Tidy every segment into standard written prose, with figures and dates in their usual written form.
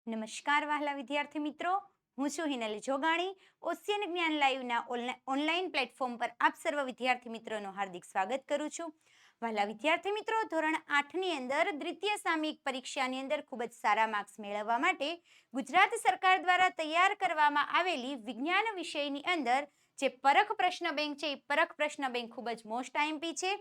નમસ્કાર વહાલા વિદ્યાર્થી મિત્રો, હું છું હિનલ જોગાણી. ઓશિયન જ્ઞાન લાઈવના ઓનલાઈન પ્લેટફોર્મ પર આપ સર્વ વિદ્યાર્થી મિત્રોનું હાર્દિક સ્વાગત કરું છું. વહાલા વિદ્યાર્થી મિત્રો, ધોરણ 8ની અંદર દ્વિતીય સામયિક પરીક્ષાની અંદર ખૂબ જ સારા માર્ક્સ મેળવવા માટે ગુજરાત સરકાર દ્વારા તૈયાર કરવામાં આવેલી વિજ્ઞાન વિષયની અંદર જે પરખ પ્રશ્ન બેંક છે, એ પરખ પ્રશ્ન બેંક ખૂબ જ મોસ્ટ આઈએમપી છે.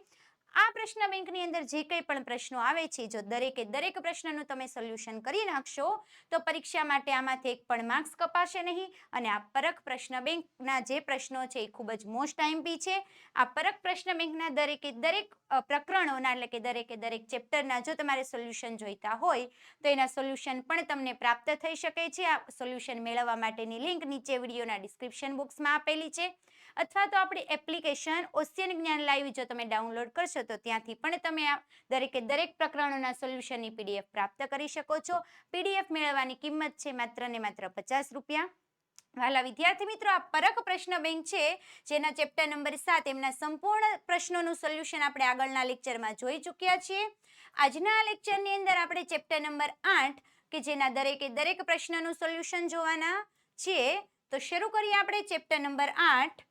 આ પ્રશ્ન બેંકની અંદર જે કંઈ પણ પ્રશ્નો આવે છે, જો દરેકે દરેક પ્રશ્નનું તમે સોલ્યુશન કરી નાખશો તો પરીક્ષા માટે આમાંથી એક પણ માર્ક્સ કપાશે નહીં. અને આ પરખ પ્રશ્ન બેંકના જે પ્રશ્નો છે એ ખૂબ જ મોસ્ટ આઈએમપી છે. આ પરખ પ્રશ્ન બેંકના દરેકે દરેક પ્રકરણોના એટલે કે દરેકે દરેક ચેપ્ટરના જો તમારે સોલ્યુશન જોઈતા હોય તો એના સોલ્યુશન પણ તમને પ્રાપ્ત થઈ શકે છે. આ સોલ્યુશન મેળવવા માટેની લિંક નીચે વિડીયોના ડિસ્ક્રિપ્શન બોક્સમાં આપેલી છે, અથવા તો આપણી એપ્લિકેશન ઓશિયન જ્ઞાન લાઈવ જો તમે ડાઉનલોડ કરશો તો ત્યાંથી પણ તમે આ દરેકે દરેક પ્રકરણોના સોલ્યુશનની પીડીએફ પ્રાપ્ત કરી શકો છો. પીડીએફ મેળવવાની કિંમત છે માત્ર ને માત્ર 50 રૂપિયા. વાલા વિદ્યાર્થી મિત્રો, આ પરખ પ્રશ્ન બેંક છે જેના ચેપ્ટર નંબર 7 એમના સંપૂર્ણ પ્રશ્નોનું સોલ્યુશન આપણે આગળના લેક્ચરમાં જોઈ ચૂક્યા છીએ. આજના લેક્ચરની અંદર આપણે ચેપ્ટર નંબર 8 કે જેના દરેકે દરેક પ્રશ્નનું સોલ્યુશન જોવાના છીએ. તો શરૂ કરીએ આપણે ચેપ્ટર નંબર 8.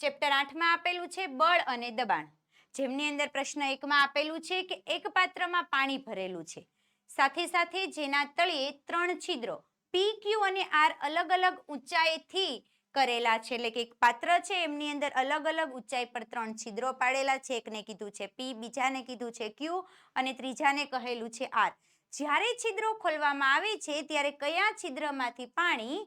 ચેપ્ટર 8માં આપેલું છે બળ અને દબાણ, જેમની અંદર પ્રશ્ન 1માં આપેલું છે કે એક પાત્રમાં પાણી ભરેલું છે, સાથે સાથે જેના તળિયે 3 છિદ્રો પી, ક્યુ અને આર અલગ અલગ ઊંચાઈથી કરેલા છે. એટલે કે એક પાત્ર છે, એમની અંદર અલગ અલગ ઊંચાઈ પર 3 છિદ્રો પાડેલા છે. એકને કીધું છે પી, બીજાને કીધું છે ક્યુ અને ત્રીજાને કહેલું છે આર. જ્યારે છિદ્રો ખોલવામાં આવે છે ત્યારે કયા છિદ્રમાંથી પાણી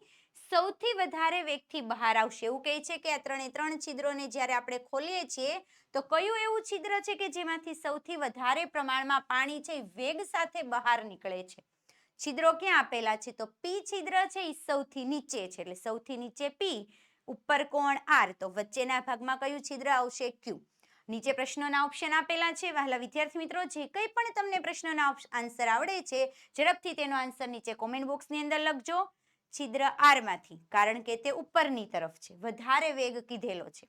સૌથી વધારે વેગથી બહાર આવશે? એવું કહે છે કે આ 3 છિદ્રોને જ્યારે આપણે ખોલીએ છીએ તો કયું એવું છિદ્ર છે કે જેમાંથી સૌથી વધારે પ્રમાણમાં પાણી છે વેગ સાથે બહાર નીકળે છે? છિદ્રો ક્યાં આપેલા છે? તો પી છિદ્ર છે એ સૌથી નીચે છે, એટલે સૌથી નીચે પી, ઉપર કોણ આર, તો વચ્ચેના ભાગમાં કયું છિદ્ર આવશે? ક્યુ. નીચે પ્રશ્નોના ઓપ્શન આપેલા છે. વહાલા વિદ્યાર્થી મિત્રો, જે કંઈ પણ તમને પ્રશ્નોના આન્સર આવડે છે ઝડપથી તેનો આન્સર નીચે કોમેન્ટ બોક્સની અંદર લખજો. છિદ્ર આર માંથી, કારણ કે તે ઉપરની તરફ છે, વધારે વેગ કીધેલો છે.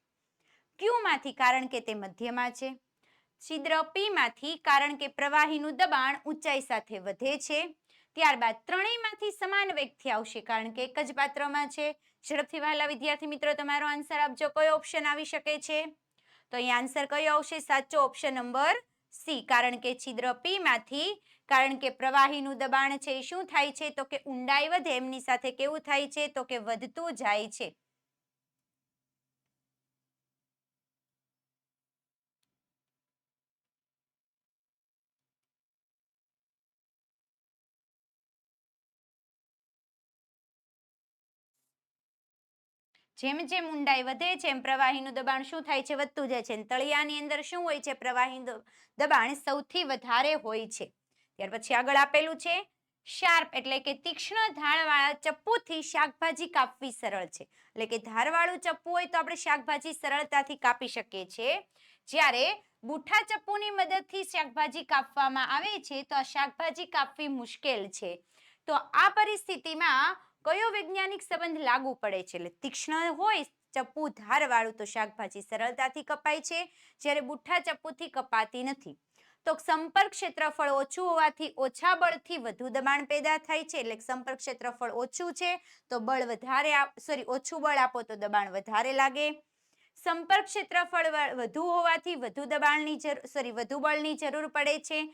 ક્યુ માંથી, કારણ કે તે મધ્યમાં છે. છિદ્ર પી માંથી, કારણ કે પ્રવાહીનું દબાણ ઊંચાઈ સાથે વધે છે. ત્યારબાદ ત્રણેયમાંથી સમાન વેગથી આવશે, કારણ કે એક જ પાત્રમાં છે. ઝડપથી વહાલા વિદ્યાર્થી મિત્રો તમારો આન્સર આપજો. કયો ઓપ્શન આવી શકે છે? તો અહીંયા આન્સર કયો આવશે? સાચો ઓપ્શન નંબર સી, કારણ કે છિદ્ર પી માંથી, કારણ કે પ્રવાહીનું દબાણ છે શું થાય છે? તો કે ઊંડાઈ વધે, એમની સાથે કેવું થાય છે? તો કે વધતું જાય છે. જેમ જેમ ઊંડાઈ વધે છે એમ પ્રવાહીનું દબાણ શું થાય છે? વધતું જાય છે. તળિયાની અંદર શું હોય છે? પ્રવાહીનું દબાણ સૌથી વધારે હોય છે. ત્યાર પછી આગળ આપેલું છે શાર્પ, એટલે કે તીક્ષ્ણ ધારવાળા ચપ્પુથી શાકભાજી કાપવી સરળ છે. એટલે કે ધારવાળું ચપ્પુ હોય તો આપણે શાકભાજી સરળતાથી કાપી શકીએ છીએ. જ્યારે બુઠ્ઠા ચપ્પુની મદદથી શાકભાજી કાપવામાં આવે છે તો આ શાકભાજી કાપવી મુશ્કેલ છે. તો આ પરિસ્થિતિમાં કયો વૈજ્ઞાનિક સંબંધ લાગુ પડે છે? એટલે તીક્ષ્ણ હોય ચપ્પુ ધારવાળું તો શાકભાજી સરળતાથી કપાય છે, જ્યારે બુઠ્ઠા ચપ્પુથી કપાતી નથી. તો સંપર્ક ક્ષેત્રફળ ઓછું હોવાથી ઓછા બળથી વધુ દબાણ પેદા થાય છે. એટલે સંપર્ક ક્ષેત્રફળ ઓછું છે તો બળ વધારે, ઓછું બળ આપો તો દબાણ વધારે લાગે. સંપર્ક ક્ષેત્રફળ વધુ હોવાથી વધુ બળની જરૂર પડે છે.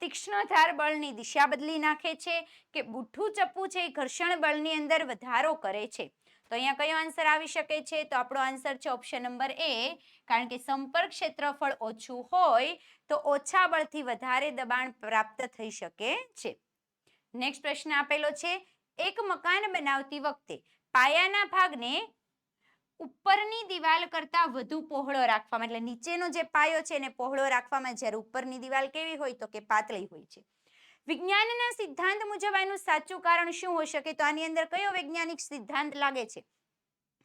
તીક્ષ્ણ ધાર બળની દિશા બદલી નાખે છે. કે બુઠ્ઠું ચપ્પુ છે એ ઘર્ષણ બળની અંદર વધારો કરે છે. તો અહીંયા કયો આન્સર આવી શકે છે? તો આપણો આન્સર છે ઓપ્શન નંબર એ, કારણ કે સંપર્ક ક્ષેત્રફળ ઓછું હોય તો ઓછા બળથી વધારે દબાણ પ્રાપ્ત થઈ શકે છે. નેક્સ્ટ પ્રશ્ન આપેલો છે, એક મકાન બનાવતી વખતે પાયાના ભાગને ઉપરની દિવાલ કરતા વધુ પહોળો રાખવામાં, એટલે નીચેનો જે પાયો છે એને પહોળો રાખવામાં, જ્યારે ઉપરની દિવાલ કેવી હોય? તો કે પાતળી હોય છે. વિજ્ઞાનના સિદ્ધાંત મુજબ આનું સાચું કારણ શું હોઈ શકે? તો આની અંદર કયો વૈજ્ઞાનિક સિદ્ધાંત લાગે છે?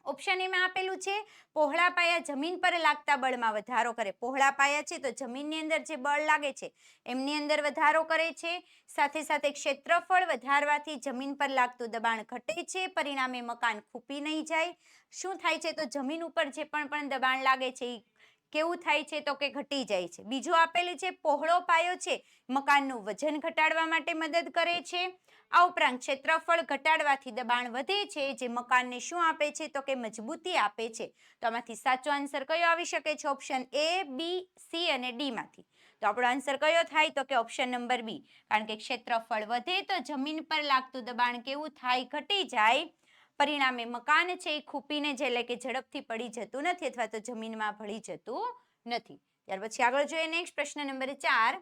ઓપ્શન એમાં આપેલું છે પહોળા પાયા જમીન પર લાગતા બળમાં વધારો કરે. પહોળા પાયા છે તો જમીનની અંદર જે બળ લાગે છે એમની અંદર વધારો કરે છે. સાથે સાથે ક્ષેત્રફળ વધારવાથી જમીન પર લાગતું દબાણ ઘટે છે, પરિણામે મકાન ખૂંપી નહીં જાય. શું થાય છે? તો જમીન ઉપર જે પણ દબાણ લાગે છે એ કેવું થાય છે તો કે ઘટી જાય છે. બીજું આપેલું છે પહોળો પાયો છે મકાનનું વજન ઘટાડવા માટે મદદ કરે છે. આ ઉપરાંત ક્ષેત્રફળ ઘટાડવાથી દબાણ વધે છે જે મકાનને શું આપે છે તો કે મજબૂતી આપે છે. તો આમાંથી સાચો આન્સર કયો આવી શકે છે? ઓપ્શન A, B, C અને D માંથી. તો આપણો આન્સર કયો થાય તો કે ઓપ્શન નંબર B, કારણ કે ક્ષેત્રફળ વધે તો જમીન પર લાગતું દબાણ કેવું થાય? ઘટી જાય. પરિણામે મકાન છે એ ખૂપીને જાય એટલે કે ઝડપથી પડી જતું નથી અથવા તો જમીનમાં ભળી જતું નથી. ત્યાર પછી આગળ જોઈએ નેક્સ્ટ પ્રશ્ન નંબર 4.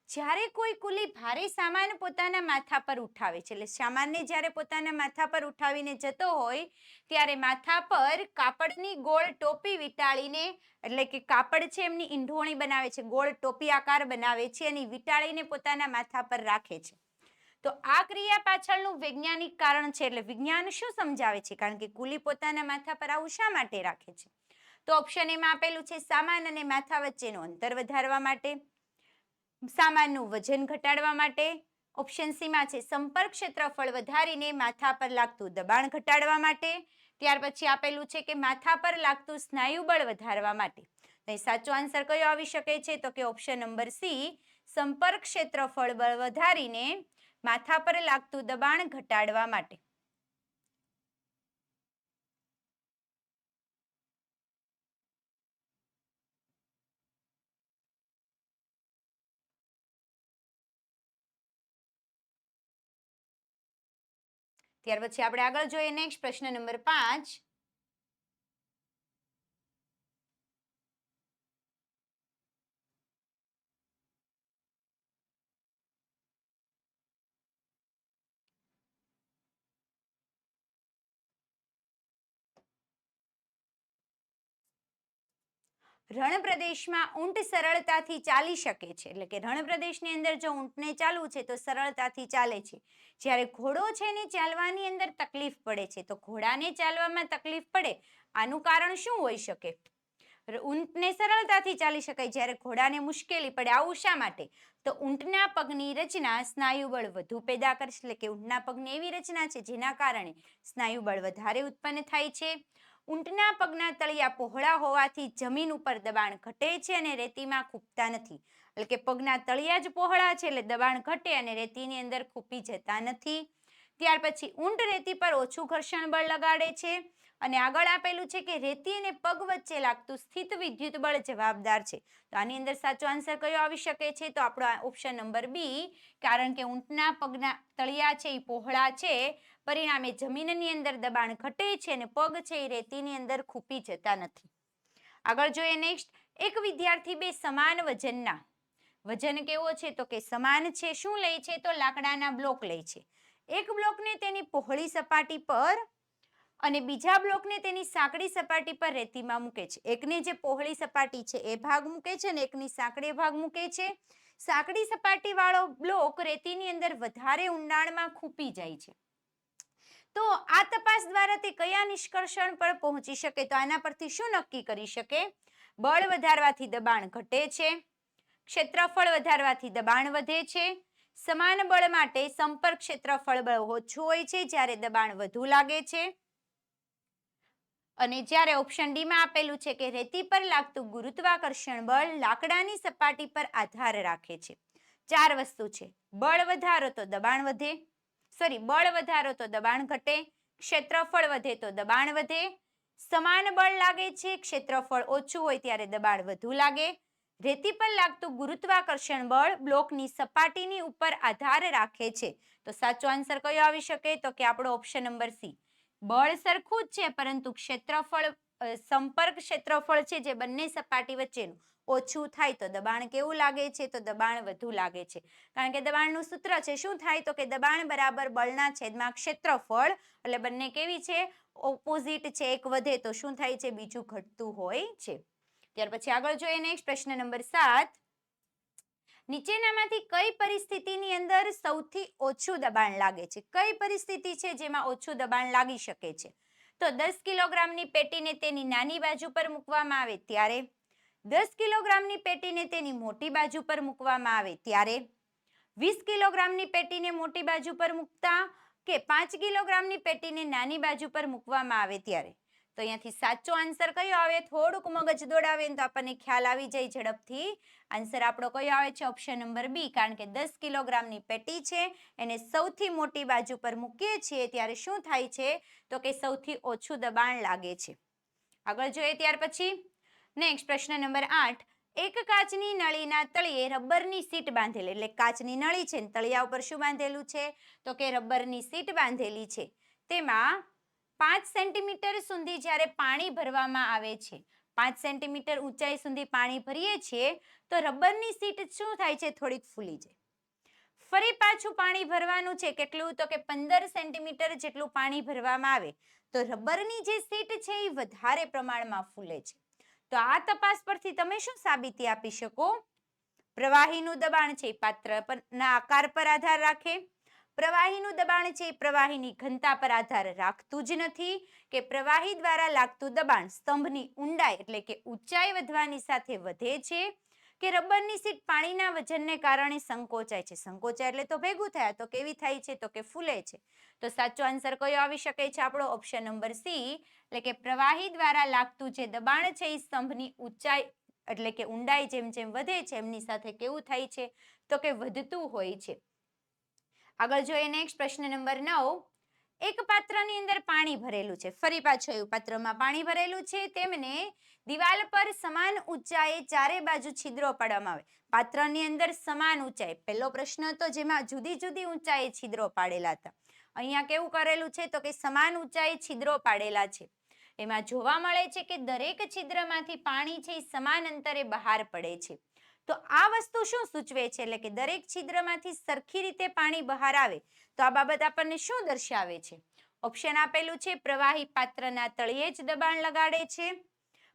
જ્યારે કોઈ કુલી ભારે સામાન પોતાના માથા પર ઉઠાવે છે, એટલે સામાનને જ્યારે પોતાના માથા પર ઉઠાવીને જતો હોય ત્યારે માથા પર કાપડની ગોળ ટોપી વીંટાળીને, એટલે કે કાપડ છે એમની ઈંઢોણી બનાવે છે, ગોળ ટોપી આકાર બનાવે છે અને વીંટાળીને પોતાના માથા પર રાખે છે. તો આ ક્રિયા પાછળનું વૈજ્ઞાનિક કારણ છે, એટલે વિજ્ઞાન શું સમજાવે છે? કારણ કે કુલી પોતાના માથા પર આવું શા માટે રાખે છે? તો ઓપ્શન એમાં આપેલું છે સામાન અને માથા વચ્ચેનું અંતર વધારવા માટે, સામાનનું વજન ઘટાડવા માટે, ઓપ્શન સી માં છે સંપર્ક ક્ષેત્રફળ વધારીને માથા પર લાગતું દબાણ ઘટાડવા માટે, ત્યાર પછી આપેલું છે કે માથા પર લાગતું સ્નાયુ બળ વધારવા માટે. સાચો આન્સર કયો આવી શકે છે તો કે ઓપ્શન નંબર સી, સંપર્ક ક્ષેત્રફળ બળ વધારીને માથા પર લાગતું દબાણ ઘટાડવા માટે. ત્યાર પછી આપણે આગળ જોઈએ નેક્સ્ટ પ્રશ્ન નંબર 5. રણ પ્રદેશમાં ઊંટ સરળતાથી ચાલી શકે છે, એટલે કે રણ પ્રદેશની અંદર જો ઊંટને ચાલવું છે તો સરળતાથી ચાલે છે. જ્યારે ઘોડો છે ને ચાલવાની અંદર તકલીફ પડે છે, તો ઘોડાને ચાલવામાં તકલીફ પડે આનું કારણ શું હોઈ શકે? ઊંટને સરળતાથી ચાલી શકાય જ્યારે ઘોડાને મુશ્કેલી પડે, આવું શા માટે? તો ઊંટના પગની રચના સ્નાયુબળ વધુ પેદા કરશે, એટલે કે ઊંટના પગની એવી રચના છે જેના કારણે સ્નાયુબળ વધારે ઉત્પન્ન થાય છે. ઊંટના પગના તળિયા પહોળા હોવાથી જમીન ઉપર દબાણ ઘટે છે અને રેતીમાં ખૂંપતા નથી, એટલે કે પગના તળિયા જ પહોળા છે એટલે દબાણ ઘટે અને રેતીની અંદર ખૂંપી જતા નથી. ત્યાર પછી ઊંટ રેતી પર ઓછું ઘર્ષણ બળ લગાડે છે અને આગળ આપેલું છે કે રેતી અને પગ વચ્ચે લાગતું સ્થિત વિદ્યુત બળ જવાબદાર છે. તો આની અંદર સાચો આન્સર કયો આવી શકે છે? તો આપણો ઓપ્શન નંબર બી, કારણ કે ઊંટના પગના તળિયા છે એ પહોળા છે, પરિણામે જમીનની અંદર દબાણ ઘટે છે અને પગ છે એ રેતીની અંદર ખૂંપી જતા નથી. આગળ જોઈએ નેક્સ્ટ. એક વિદ્યાર્થી બે સમાન વજનના, વજન કેવો છે તો કે સમાન છે, શું લે છે તો લાકડાના બ્લોક લે છે. એક બ્લોકને તેની પહોળી સપાટી પર અને બીજા બ્લોકને તેની સાંકડી સપાટી પર રેતીમાં મૂકે છે. એકને જે પહોળી સપાટી છે એ ભાગ મૂકે છે અને એકની સાંકડી ભાગ મૂકે છે. સાંકડી સપાટી વાળો બ્લોક રેતીની અંદર વધારે ઊંડાણમાં ખૂંપી જાય છે. તો આ તપાસ દ્વારા તે કયા નિષ્કર્ષણ પર પહોંચી શકે? તો આના પરથી શું નક્કી કરી શકે? બળ વધારવાથી દબાણ ઘટે છે, ક્ષેત્રફળ વધારવાથી દબાણ વધે છે, સમાન બળ માટે સંપર્ક ક્ષેત્રફળ બળ ઓછું હોય છે જ્યારે દબાણ વધુ લાગે છે, અને જ્યારે ઓપ્શન ડી માં આપેલું છે કે રેતી પર લાગતું ગુરુત્વાકર્ષણ બળ લાકડાની સપાટી પર આધાર રાખે છે. 4 વસ્તુ છે. બળ વધારો તો દબાણ વધે, બળ વધારો તો દબાણ ઘટે, ક્ષેત્રફળ વધે તો દબાણ વધે, સમાન બળ લાગે છે, ક્ષેત્રફળ ઓછું હોય ત્યારે દબાણ વધુ લાગે, રેતી પર લાગતું ગુરુત્વાકર્ષણ બળ બ્લોકની સપાટીની ઉપર આધાર રાખે છે. તો સાચો આન્સર કયો આવી શકે? તો કે આપણો ઓપ્શન નંબર સી, બળ સરખું જ છે પરંતુ ક્ષેત્રફળ, સંપર્ક ક્ષેત્રફળ છે જે બંને સપાટી વચ્ચેનું ઓછું થાય તો દબાણ કેવું લાગે છે? તો દબાણ વધુ લાગે છે. કારણ કે દબાણનું સૂત્ર છે શું થાય તો કે દબાણ બરાબર બળના છેદમાં ક્ષેત્રફળ, એટલે બંને કેવી છે? ઓપોઝિટ છે. એક વધે તો શું થાય છે? બીજું ઘટતું હોય છે. ત્યાર પછી આગળ જોઈએ નેક્સ્ટ પ્રશ્ન નંબર 7. નીચેનામાંથી કઈ પરિસ્થિતિની અંદર સૌથી ઓછું દબાણ લાગે છે? કઈ પરિસ્થિતિ છે જેમાં ઓછું દબાણ લાગી શકે છે? તો 10 કિલોગ્રામની પેટીને તેની નાની બાજુ પર મૂકવામાં આવે ત્યારે, 10 કિલોગ્રામની પેટીને તેની મોટી બાજુ પર મૂકવામાં આવે ત્યારે, 20 કિલોગ્રામની પેટીને મોટી બાજુ પર મૂકતા કે 5 કિલોગ્રામની પેટીને નાની બાજુ પર મૂકવામાં આવે ત્યારે. તો અહીંયાથી સાચો આન્સર કયો આવે? થોડુંક મગજ દોડાવે તો આપણને ખ્યાલ આવી જાય ઝડપથી. આન્સર આપણો કયો આવે છે? Option number B. કારણ કે 10 કિલોગ્રામની પેટી છે, એને સૌથી મોટી બાજુ પર મૂકીએ છીએ ત્યારે શું થાય છે? તો કે સૌથી ઓછું દબાણ લાગે છે. આગળ જોઈએ ત્યાર પછી નેક્સ્ટ પ્રશ્ન નંબર 8. એક કાચની નળીના તળિયે રબરની સીટ બાંધેલી, એટલે કાચની નળી છે ને તળિયા ઉપર શું બાંધેલું છે? તો કે રબરની સીટ બાંધેલી છે. તેમાં 5 સેન્ટીમીટર સુધી જ્યારે પાણી ભરવામાં આવે છે, 5 સેન્ટીમીટર ઊંચાઈ સુધી પાણી ભરીએ છીએ તો રબરની સીટ શું થાય છે? થોડીક ફૂલી જાય. ફરી પાછું પાણી ભરવાનું છે, કેટલું? તો કે 15 સેન્ટીમીટર જેટલું પાણી ભરવામાં આવે તો રબરની જે સીટ છે એ વધારે પ્રમાણમાં ફૂલે છે. તો આ તપાસ પરથી તમે શું સાબિતી આપી શકો? પ્રવાહીનું દબાણ છે પાત્રના આકાર પર આધાર રાખે, પ્રવાહીનું દબાણ છે પ્રવાહીની ઘનતા પર આધાર રાખતું જ નથી, કે પ્રવાહી દ્વારા લાગતું દબાણ સ્તંભની ઊંડાઈ એટલે કે ઊંચાઈ વધવાની સાથે વધે છે, કે રબરની સીટ પાણીના વજનને કારણે સંકોચાય છે. સંકોચાય એટલે તો ભેગું થયા, તો કેવી થાય છે? તો કે ફૂલે છે. તો સાચો આન્સર કયો આવી શકે છે આપણો? ઓપ્શન નંબર સી, એટલે કે પ્રવાહી દ્વારા લાગતું જે દબાણ છે એ સ્તંભની ઊંચાઈ એટલે કે ઊંડાઈ જેમ જેમ વધે છે એમની સાથે કેવું થાય છે? તો કે વધતું હોય છે. આગળ જોઈએ નેક્સ્ટ પ્રશ્ન નંબર 9. એક પાત્રની અંદર પાણી ભરેલું છે, ફરી પાછું એવું પાત્રમાં પાણી ભરેલું છે, તેમને દિવાલ પર સમાન ઊંચાઈએ ચારે બાજુ છિદ્રો પાડવામાં આવે. પાત્રની અંદર સમાન ઊંચાઈ, પહેલો પ્રશ્ન હતો જેમાં જુદી જુદી ઊંચાઈએ છિદ્રો પાડેલા હતા. અહીંયા કેવું કરેલું છે? તો કે સમાન ઊંચાઈએ છિદ્રો પાડેલા છે. એમાં જોવા મળે છે કે દરેક છિદ્રમાંથી પાણી છે એ સમાન અંતરે બહાર પડે છે. તો આ વસ્તુ શું સૂચવે છે? એટલે કે દરેક છિદ્રમાંથી સરખી રીતે પાણી બહાર આવે. તો આ બાબત આપણને શું દર્શાવે છે? ઓપ્શન આપેલું છે પ્રવાહી પાત્રના તળિયે જ દબાણ લગાડે છે,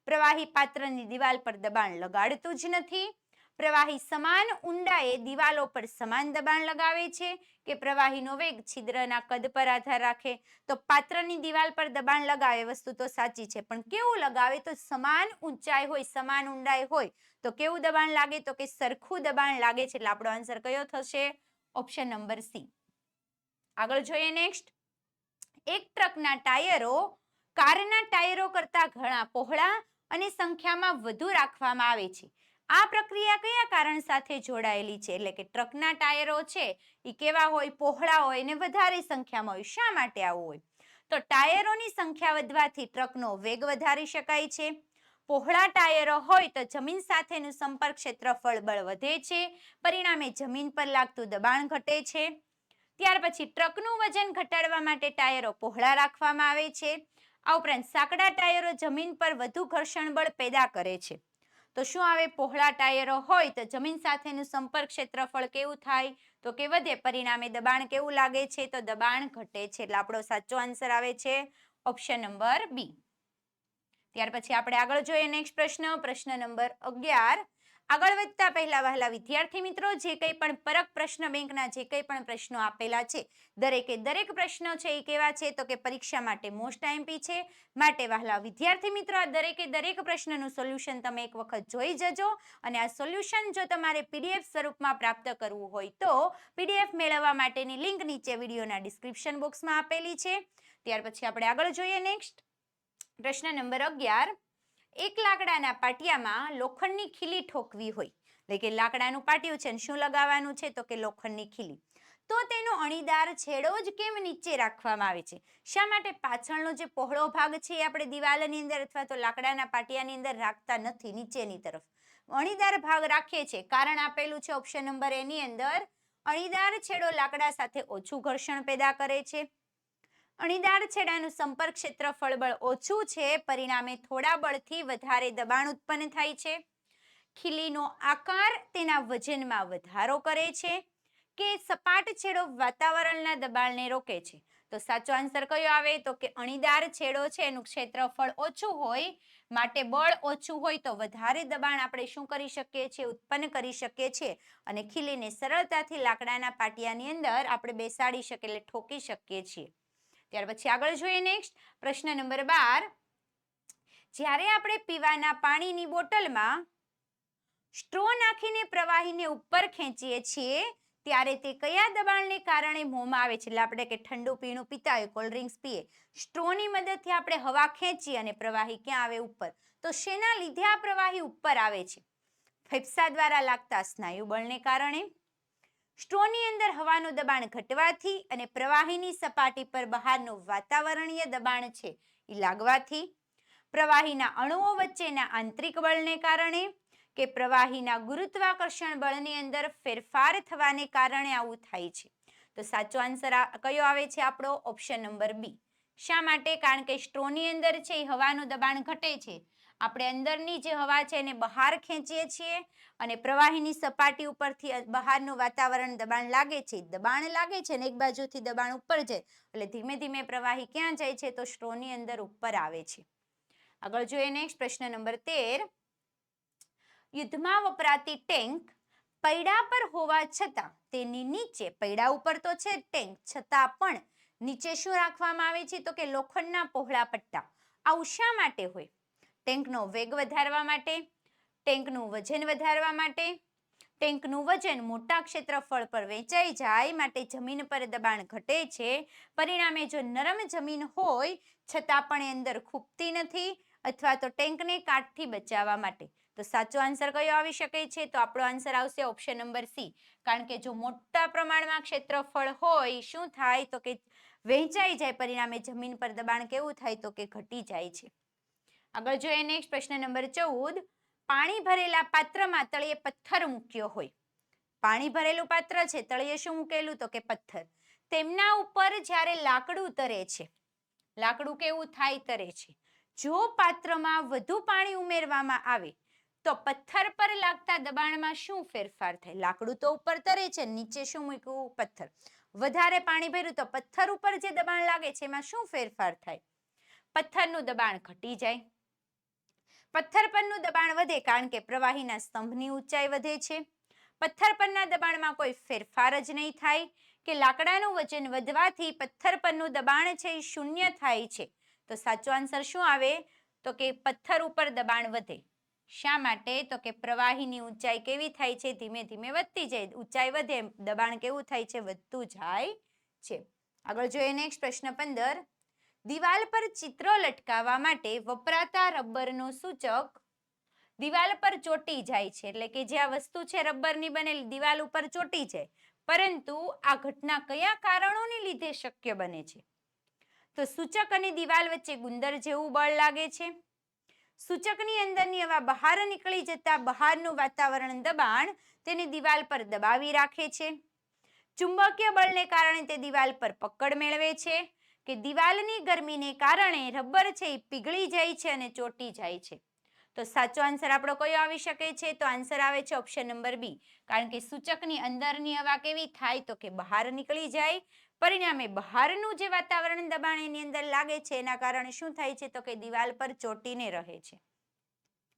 પ્રવાહી પાત્રની દિવાલ પર દબાણ લગાડતું જ નથી, પ્રવાહી સમાન ઊંડાઈએ દિવાલો પર સમાન દબાણ લગાવે છે, કે પ્રવાહીનો વેગ છિદ્રના કદ પર આધાર રાખે. તો પાત્રની દિવાલ પર દબાણ લગાવે વસ્તુ તો સાચી છે, પણ કેવું લગાવે? તો સમાન ઊંચાઈ હોય, સમાન ઊંડાઈ હોય તો કેવું દબાણ લાગે? તો કે સરખું દબાણ લાગે છે. એટલે આપણો આન્સર કયો થશે? Option number C. આગળ જોઈએ નેક્સ્ટ. એક ટ્રકના ટાયરો કારના ટાયરો કરતા ઘણા પહોળા અને સંખ્યામાં વધુ રાખવામાં આવે છે. આ પ્રક્રિયા કયા કારણ સાથે જોડાયેલી છે? એટલે કે ટ્રકના ટાયરો છે એ કેવા હોય? પહોળા હોય ને વધારે સંખ્યામાં હોય. શા માટે આવું હોય? તો ટાયરોની સંખ્યા વધવાથી ટ્રકનો વેગ વધારી શકાય છે. પહોળા ટાયરો હોય તો જમીન સાથેનું સંપર્ક ક્ષેત્રફળ બળ વધે છે, પરિણામે જમીન પર લાગતું દબાણ ઘટે છે. ત્યાર પછી ટ્રકનું વજન ઘટાડવા માટે ટાયરો પહોળા રાખવામાં આવે છે. આ ઉપરાંત સાંકડા ટાયરો જમીન પર વધુ ઘર્ષણ બળ પેદા કરે છે. તો શું આવે? પહોળા ટાયરો હોય તો જમીન સાથેનું સંપર્ક ક્ષેત્રફળ કેવું થાય? તો કે વધે, પરિણામે દબાણ કેવું લાગે છે? તો દબાણ ઘટે છે. એટલે આપણો સાચો આન્સર આવે છે ઓપ્શન નંબર બી. ત્યાર પછી આપણે આગળ જોઈએ નેક્સ્ટ પ્રશ્ન નંબર 11. આગળ વધતા પહેલા વહાલા વિદ્યાર્થી મિત્રો, જે કંઈ પણ પરખ પ્રશ્ન બેંકના જે કંઈ પણ પ્રશ્નો આપેલા છે, દરેકે દરેક પ્રશ્નો છે એ કેવા છે? તો કે પરીક્ષા માટે મોસ્ટ આઈએમપી છે. માટે વહાલા વિદ્યાર્થી મિત્રો, આ દરેકે દરેક પ્રશ્નનું સોલ્યુશન તમે એક વખત જોઈ જજો. અને આ સોલ્યુશન જો તમારે પીડીએફ સ્વરૂપમાં પ્રાપ્ત કરવું હોય તો પીડીએફ મેળવવા માટેની લિંક નીચે વિડીયોના ડિસ્ક્રિપ્શન બોક્સમાં આપેલી છે. ત્યાર પછી આપણે આગળ જોઈએ નેક્સ્ટ પ્રશ્ન નંબર 11. એક લાકડાના પાટિયામાં લોખંડની ખીલી ઠોકવી હોય, એટલે કે લાકડાનું પાટિયું છે, શું લગાવવાનું છે? તો કે લોખંડની ખીલી. તો તેનો અણીદાર છેડો જ કેમ નીચે રાખવામાં આવે છે? શા માટે પાછળનો જે પહોળો ભાગ છે એ આપણે દિવાલની અંદર અથવા તો લાકડાના પાટિયાની અંદર રાખતા નથી? નીચેની તરફ અણીદાર ભાગ રાખીએ છીએ, કારણ આપેલું છે ઓપ્શન નંબર એ ની અંદર. અણીદાર છેડો લાકડા સાથે ઓછું ઘર્ષણ પેદા કરે છે. અણીદાર છેડાનું સંપર્ક ક્ષેત્રફળ બળ ઓછું છે, પરિણામે થોડા બળથી વધારે દબાણ ઉત્પન્ન થાય છે. ખીલીનો આકાર તેના વજનમાં વધારો કરે છે, કે સપાટ છેડો વાતાવરણના દબાણને રોકે છે? તો સાચો આન્સર કયો આવે? તો કે અણીદાર છેડો છે એનું ક્ષેત્રફળ ઓછું હોય, માટે બળ ઓછું હોય તો વધારે દબાણ આપણે શું કરી શકીએ છીએ? ઉત્પન્ન કરી શકીએ છીએ. અને ખીલીને સરળતાથી લાકડાના પાટિયાની અંદર આપણે બેસાડી શકીએ, એટલે ઠોકી શકીએ છીએ. ત્યાર પછી આગળ જોઈએ નેક્સ્ટ પ્રશ્ન નંબર 12. જ્યારે આપણે પીવાના પાણીની બોટલમાં સ્ટ્રો નાખીને પ્રવાહીને ઉપર ખેંચીએ છીએ ત્યારે તે કયા દબાણને કારણે મોંમાં આવે છે? એટલે આપણે કે ઠંડુ પીણું પીતા હોય, કોલ્ડ ડ્રિંક્સ પીએ, સ્ટ્રોની મદદથી આપણે હવા ખેંચીએ અને પ્રવાહી ક્યાં આવે? ઉપર. તો શેના લીધે આ પ્રવાહી ઉપર આવે છે? ફેફસા દ્વારા લાગતા સ્નાયુ બળને કારણે, સ્ટ્રોની અંદર હવાનું દબાણ ઘટવાથી અને પ્રવાહીની સપાટી પર બહારનું વાતાવરણીય દબાણ છે એ લાગવાથી, પ્રવાહીના અણુઓ વચ્ચેના આંતરિક બળને કારણે, કે પ્રવાહીના ગુરુત્વાકર્ષણ બળની અંદર ફેરફાર થવાને કારણે આવું થાય છે? તો સાચો આન્સર કયો આવે છે આપણો? Option number B. શા માટે? કારણ કે સ્ટ્રોની અંદર છે એ હવાનું દબાણ ઘટે છે, આપણે અંદરની જે હવા છે એને બહાર ખેંચીએ છીએ અને પ્રવાહીની સપાટી ઉપરથી બહારનું વાતાવરણ દબાણ લાગે છે, ને એક બાજુથી દબાણ ઉપર જાય એટલે ધીમે ધીમે પ્રવાહી ક્યાં જાય છે? તો સ્ટ્રોની અંદર ઉપર આવે છે. આગળ જોઈએ નેક્સ્ટ પ્રશ્ન નંબર 13. યુદ્ધમાં વપરાતી ટેન્ક પૈડા પર હોવા છતાં તેની નીચે, પૈડા ઉપર તો છે ટેન્ક, છતાં પણ નીચે શું રાખવામાં આવે છે? તો કે લોખંડના પહોળા પટ્ટા. આવું શા માટે હોય? ટેન્કનો વેગ વધારવા માટે, ટેન્કનું વજન વધારવા માટે, ટેન્કનું વજન મોટા ક્ષેત્રફળ પર વહેંચાઈ જાય માટે જમીન પર દબાણ ઘટે છે, પરિણામે જો નરમ જમીન હોય છતાં પણ એ અંદર ખૂંપતી નથી, અથવા તો ટેન્કને કાટથી બચાવવા માટે. તો સાચો આન્સર કયો આવી શકે છે? તો આપણો આન્સર આવશે ઓપ્શન નંબર સી. કારણ કે જો મોટા પ્રમાણમાં ક્ષેત્રફળ હોય, શું થાય? તો કે વહેંચાઈ જાય, પરિણામે જમીન પર દબાણ કેવું થાય? તો કે ઘટી જાય છે. આગળ જોઈએ નેક્સ્ટ પ્રશ્ન નંબર 14. પાણી ભરેલા પાત્રમાં તળિયે પથ્થર મૂક્યો હોય. પાણી ભરેલું પાત્ર છે, તળિયે શું મૂકેલું? તો કે પથ્થર. તેમના ઉપર જ્યારે લાકડું તરે છે, લાકડું કેવું થાય? તરે છે. જો પાત્રમાં વધુ પાણી ઉમેરવામાં આવે તો પથ્થર પર લાગતા દબાણમાં શું ફેરફાર થાય? લાકડું તો ઉપર તરે છે, નીચે શું મૂક્યું? પથ્થર. વધારે પાણી ભર્યું તો પથ્થર ઉપર જે દબાણ લાગે છે એમાં શું ફેરફાર થાય? પથ્થરનું દબાણ ઘટી જાય. પથ્થર પરનું દબાણ વધે કારણ કે પ્રવાહીના સ્તંભની ઊંચાઈ વધે છે. પથ્થર પરના દબાણમાં કોઈ ફેરફાર જ નહીં થાય, કે લાકડાનું વજન વધવાથી પથ્થર પરનું દબાણ છે એ શૂન્ય થાય છે. તો સાચો આન્સર શું આવે? તો કે પથ્થર ઉપર દબાણ વધે. શા માટે? તો કે પ્રવાહીની ઊંચાઈ કેવી થાય છે? ધીમે ધીમે વધતી જાય. ઊંચાઈ વધે દબાણ કેવું થાય છે? વધતું જાય છે. આગળ જોઈએ નેક્સ્ટ પ્રશ્ન 15. દિવાલ પર ચિત્રો લટકાવવા માટે વપરાતા રબરનો સૂચક દિવાલ પર ચોંટી જાય છે, એટલે કે જે આ વસ્તુ છે રબરની બનેલી દિવાલ ઉપર ચોંટી જાય, પરંતુ આ ઘટના કયા કારણોને લીધે શક્ય બને છે? તો સૂચક અને દિવાલ વચ્ચે ગુંદર જેવું બળ લાગે છે, સૂચકની અંદરની હવા બહાર નીકળી જતા બહારનું વાતાવરણ દબાણ તેને દિવાલ પર દબાવી રાખે છે, ચુંબકીય બળને કારણે તે દિવાલ પર પકડ મેળવે છે, કે દિવાલની ગરમીને કારણે રબર છે એ પીગળી જાય છે અને ચોંટી જાય છે. તો સાચો આન્સર આપણો કયો આવી શકે છે? તો આન્સર આવે છે ઓપ્શન નંબર બી. કારણ કે સૂચકની અંદરની હવા કેવી થાય? તો કે બહાર નીકળી જાય, પરિણામે બહારનું જે વાતાવરણ દબાણ એની અંદર લાગે છે એના કારણે શું થાય છે? તો કે દિવાલ પર ચોંટીને રહે છે.